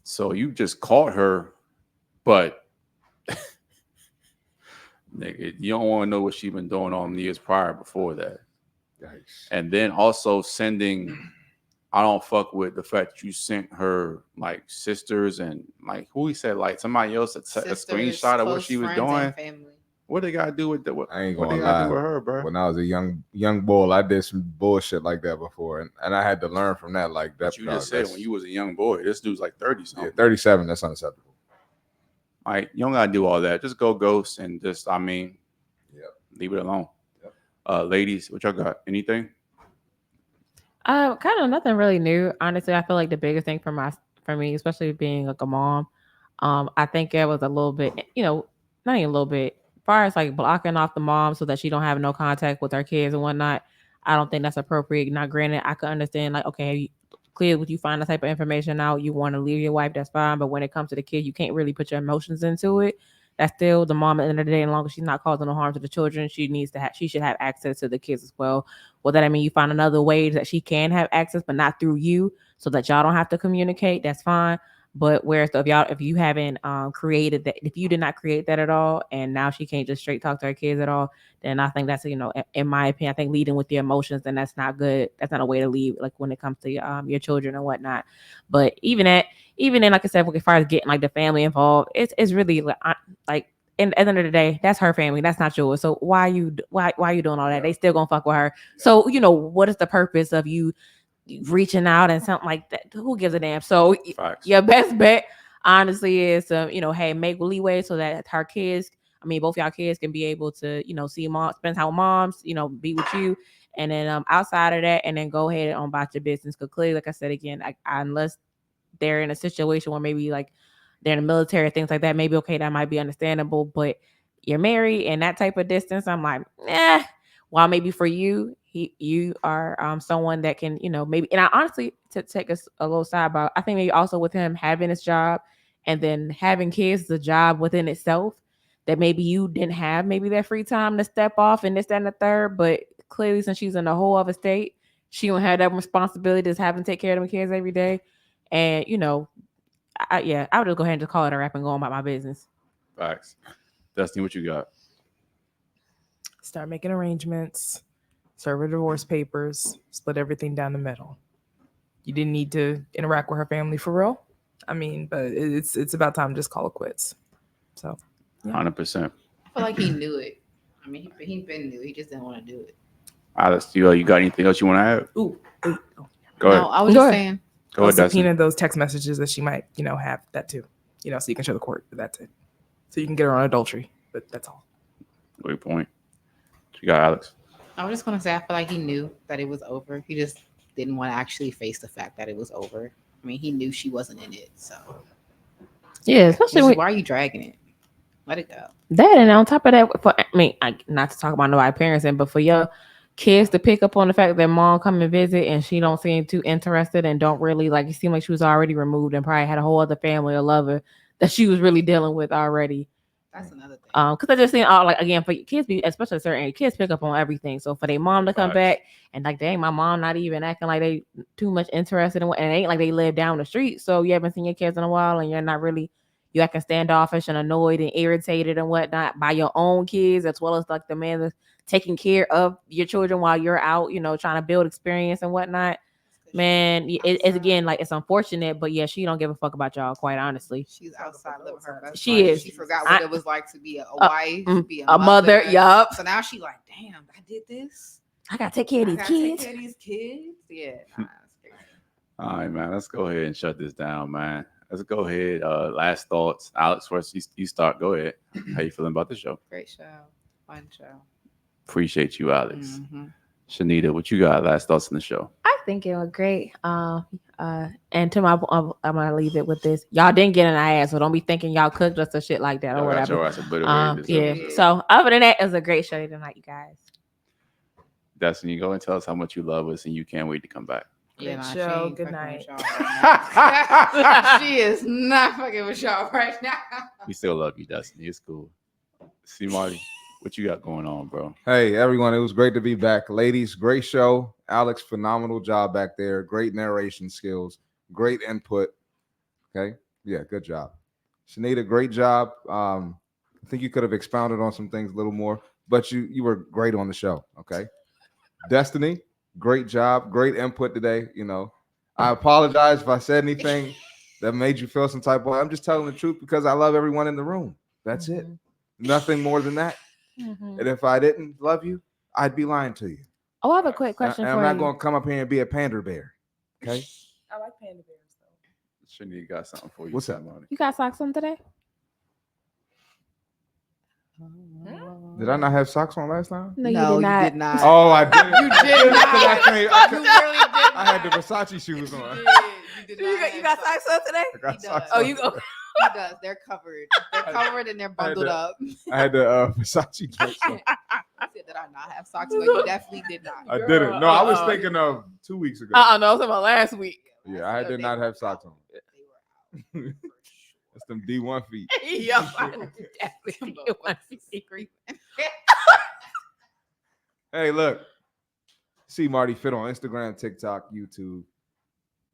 So you just caught her, but nigga, you don't want to know what she's been doing all the years prior before that. Yikes. And then also sending, I don't fuck with the fact that you sent her like sisters and like who he said, like somebody else a screenshot of what she was doing. What they gotta do with that? What I ain't they gonna gotta lie. do with her, bro? When I was a young boy, I did some bullshit like that before, and I had to learn from that. Like that. But you just said when you was a young boy, this dude's like 30 something. Yeah, 37. That's unacceptable. Like you don't gotta do all that. Just go ghost and just, I mean, leave it alone. Yep. Ladies, what y'all got? Anything? Kind of nothing really new. Honestly, I feel like the biggest thing for me, especially being like a mom, I think it was a little bit, not even a little bit, as far as like blocking off the mom so that she don't have no contact with her kids and whatnot. I don't think that's appropriate. Now, granted, I could understand like, okay, clearly when you find that type of information out, you want to leave your wife, that's fine. But when it comes to the kid, you can't really put your emotions into it. That's still the mom at the end of the day. And as long as she's not causing no harm to the children, she should have access to the kids as well. Well, that I mean, you find another way that she can have access, but not through you, so that y'all don't have to communicate. That's fine. But whereas if you haven't created that, if you did not create that at all, and now she can't just straight talk to her kids at all, then I think that's, in my opinion, I think leading with your emotions, then that's not good. That's not a way to lead, like when it comes to your children and whatnot. But even then, like I said, as far as getting like the family involved, it's really like. And at the end of the day, that's her family. That's not yours. So why you doing all that? Yeah. They still gonna fuck with her. Yeah. So what is the purpose of you reaching out and something like that? Who gives a damn? So your best bet, honestly, is hey, make leeway so that her kids, both y'all kids can be able to see mom, spend time with moms, be with you, and then outside of that, and then go ahead and about your business. Because clearly, like I said again, unless they're in a situation where maybe like they're in the military, things like that, maybe okay, that might be understandable. But you're married and that type of distance, I'm like, while maybe for you, you are someone that can, maybe. And I honestly, to take us a little sidebar, I think maybe also with him having his job and then having kids is a job within itself, that maybe you didn't have maybe that free time to step off and this, that, and the third. But clearly, since she's in a whole other state, she don't have that responsibility of having to take care of them kids every day. And I would just go ahead and just call it a wrap and go on about my business. Facts. Dustin, what you got? Start making arrangements, serve her divorce papers, split everything down the middle. You didn't need to interact with her family for real. But it's about time to just call it quits. So, 100%. I feel like he knew it. He been knew. He just didn't want to do it. Alex, you got anything else you want to add? Ooh. Go ahead. No, I was just saying. Go ahead, Dustin. Subpoena those text messages that she might, have that too. So you can show the court that that's it. So you can get her on adultery, but that's all. Great point. What you got, Alex? I was just gonna say I feel like he knew that it was over. He just didn't want to actually face the fact that it was over. He knew she wasn't in it, so yeah. Especially why are you dragging it? Let it go. That, and on top of that, not to talk about nobody parenting, but for your kids to pick up on the fact that mom come and visit and she don't seem too interested and don't really like, it seemed like she was already removed and probably had a whole other family or lover that she was really dealing with already. That's another thing. Because I just seen all like, again, for kids, especially certain age, kids pick up on everything. So for their mom to come back and like, dang, my mom not even acting like they too much interested in what, and it ain't like they live down the street. So you haven't seen your kids in a while and you're not really, you acting standoffish and annoyed and irritated and whatnot by your own kids, as well as like the man that's taking care of your children while you're out, you know, trying to build experience and whatnot. Man, it's again like it's unfortunate, but yeah, she don't give a fuck about y'all. Quite honestly, she's outside living her best she life. is. She forgot what it was like to be a wife, be a mother. Yup. So now she like, damn, I did this. I gotta take care of these kids. Take care of these kids. Yeah. Nah, that's crazy. All right, man. Let's go ahead and shut this down, man. Let's go ahead. Last thoughts, Alex. First, you start. Go ahead. How you feeling about the show? Great show. Fun show. Appreciate you, Alex. Mm-hmm. Shanita, what you got? Last thoughts on the show? I think it was great. And to my, I'm gonna leave it with this. Y'all didn't get an ass, so don't be thinking y'all cooked us or shit like that or whatever. Yeah. So other than that, it was a great show tonight, you guys. Destiny, go and tell us how much you love us and you can't wait to come back. Great show. Good night. She is not fucking with y'all right now. We still love you, Destiny. It's cool. Cmarty, what you got going on, bro? Hey, everyone. It was great to be back. Ladies, great show. Alex, phenomenal job back there. Great narration skills. Great input. Okay. Yeah, good job. Shanita, great job. I think you could have expounded on some things a little more, but you were great on the show. Okay. Destiny, great job. Great input today. You know, I apologize if I said anything that made you feel some type of way. I'm just telling the truth because I love everyone in the room. That's it. Nothing more than that. And if I didn't love you, I'd be lying to you. Oh, I have a quick question for you. I'm not going to come up here and be a pander bear. Okay. I like panda bears though. Shanita got something for you. What's that, Marty? You got socks on today? Did I not have socks on last time? No, you did not. Oh, I did. You did not. You really did. I had the Versace shoes on. You got socks on today? I got socks Oh, on. you go. He does. They're covered. They're covered and they're bundled up. I had the Versace drapes on. I said that I not have socks, but you definitely did not. I didn't. No, I was thinking of 2 weeks ago. No, I was talking about last week. Yeah, I did not have socks on. They were out. That's them D1 feet. Yep. Definitely. Hey, look. Cmarty Fit on Instagram, TikTok, YouTube.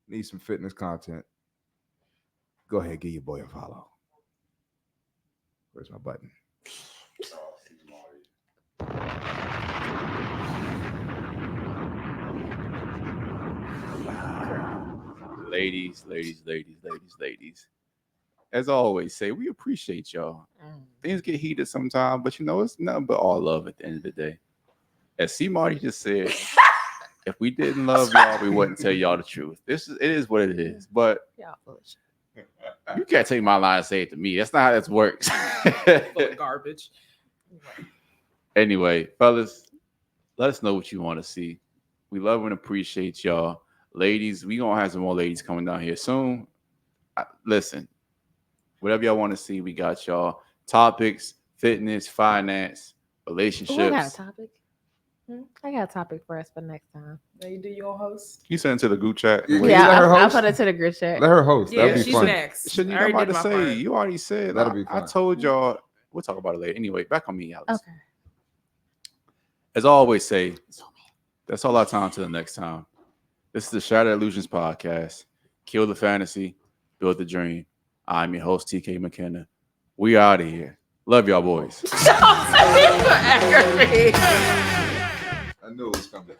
Need some fitness content. Go ahead, give your boy a follow. Where's my button? Ladies. As I always say, we appreciate y'all. Things get heated sometimes, but you know, it's nothing but all love at the end of the day. As Cmarty just said, if we didn't love y'all, we wouldn't tell y'all the truth. It is what it is. But you can't take my line and say it to me. That's not how this works. Full of garbage. Anyway, fellas, let us know what you want to see. We love and appreciate y'all. Ladies, we gonna have some more ladies coming down here soon. Listen, whatever y'all want to see, we got y'all. Topics, fitness, finance, relationships. I got a topic. I got a topic for us for next time. Now you do your own host. You send it to the group chat. Yeah, Yeah, let her I'll host. put it to the group chat. Let her host. Yeah, That'd be she's fun. next. Shouldn't I you already about did to my say? part. You already said. That'll be I fun. told y'all. We'll talk about it later. Anyway, back on me, Alex. Okay. As I always say, that's all our time till the next time. This is the Shattered Illusionz Podcast. Kill the fantasy, build the dream. I'm your host, TK McKenna. We out of here. Love y'all, boys. I knew it was coming.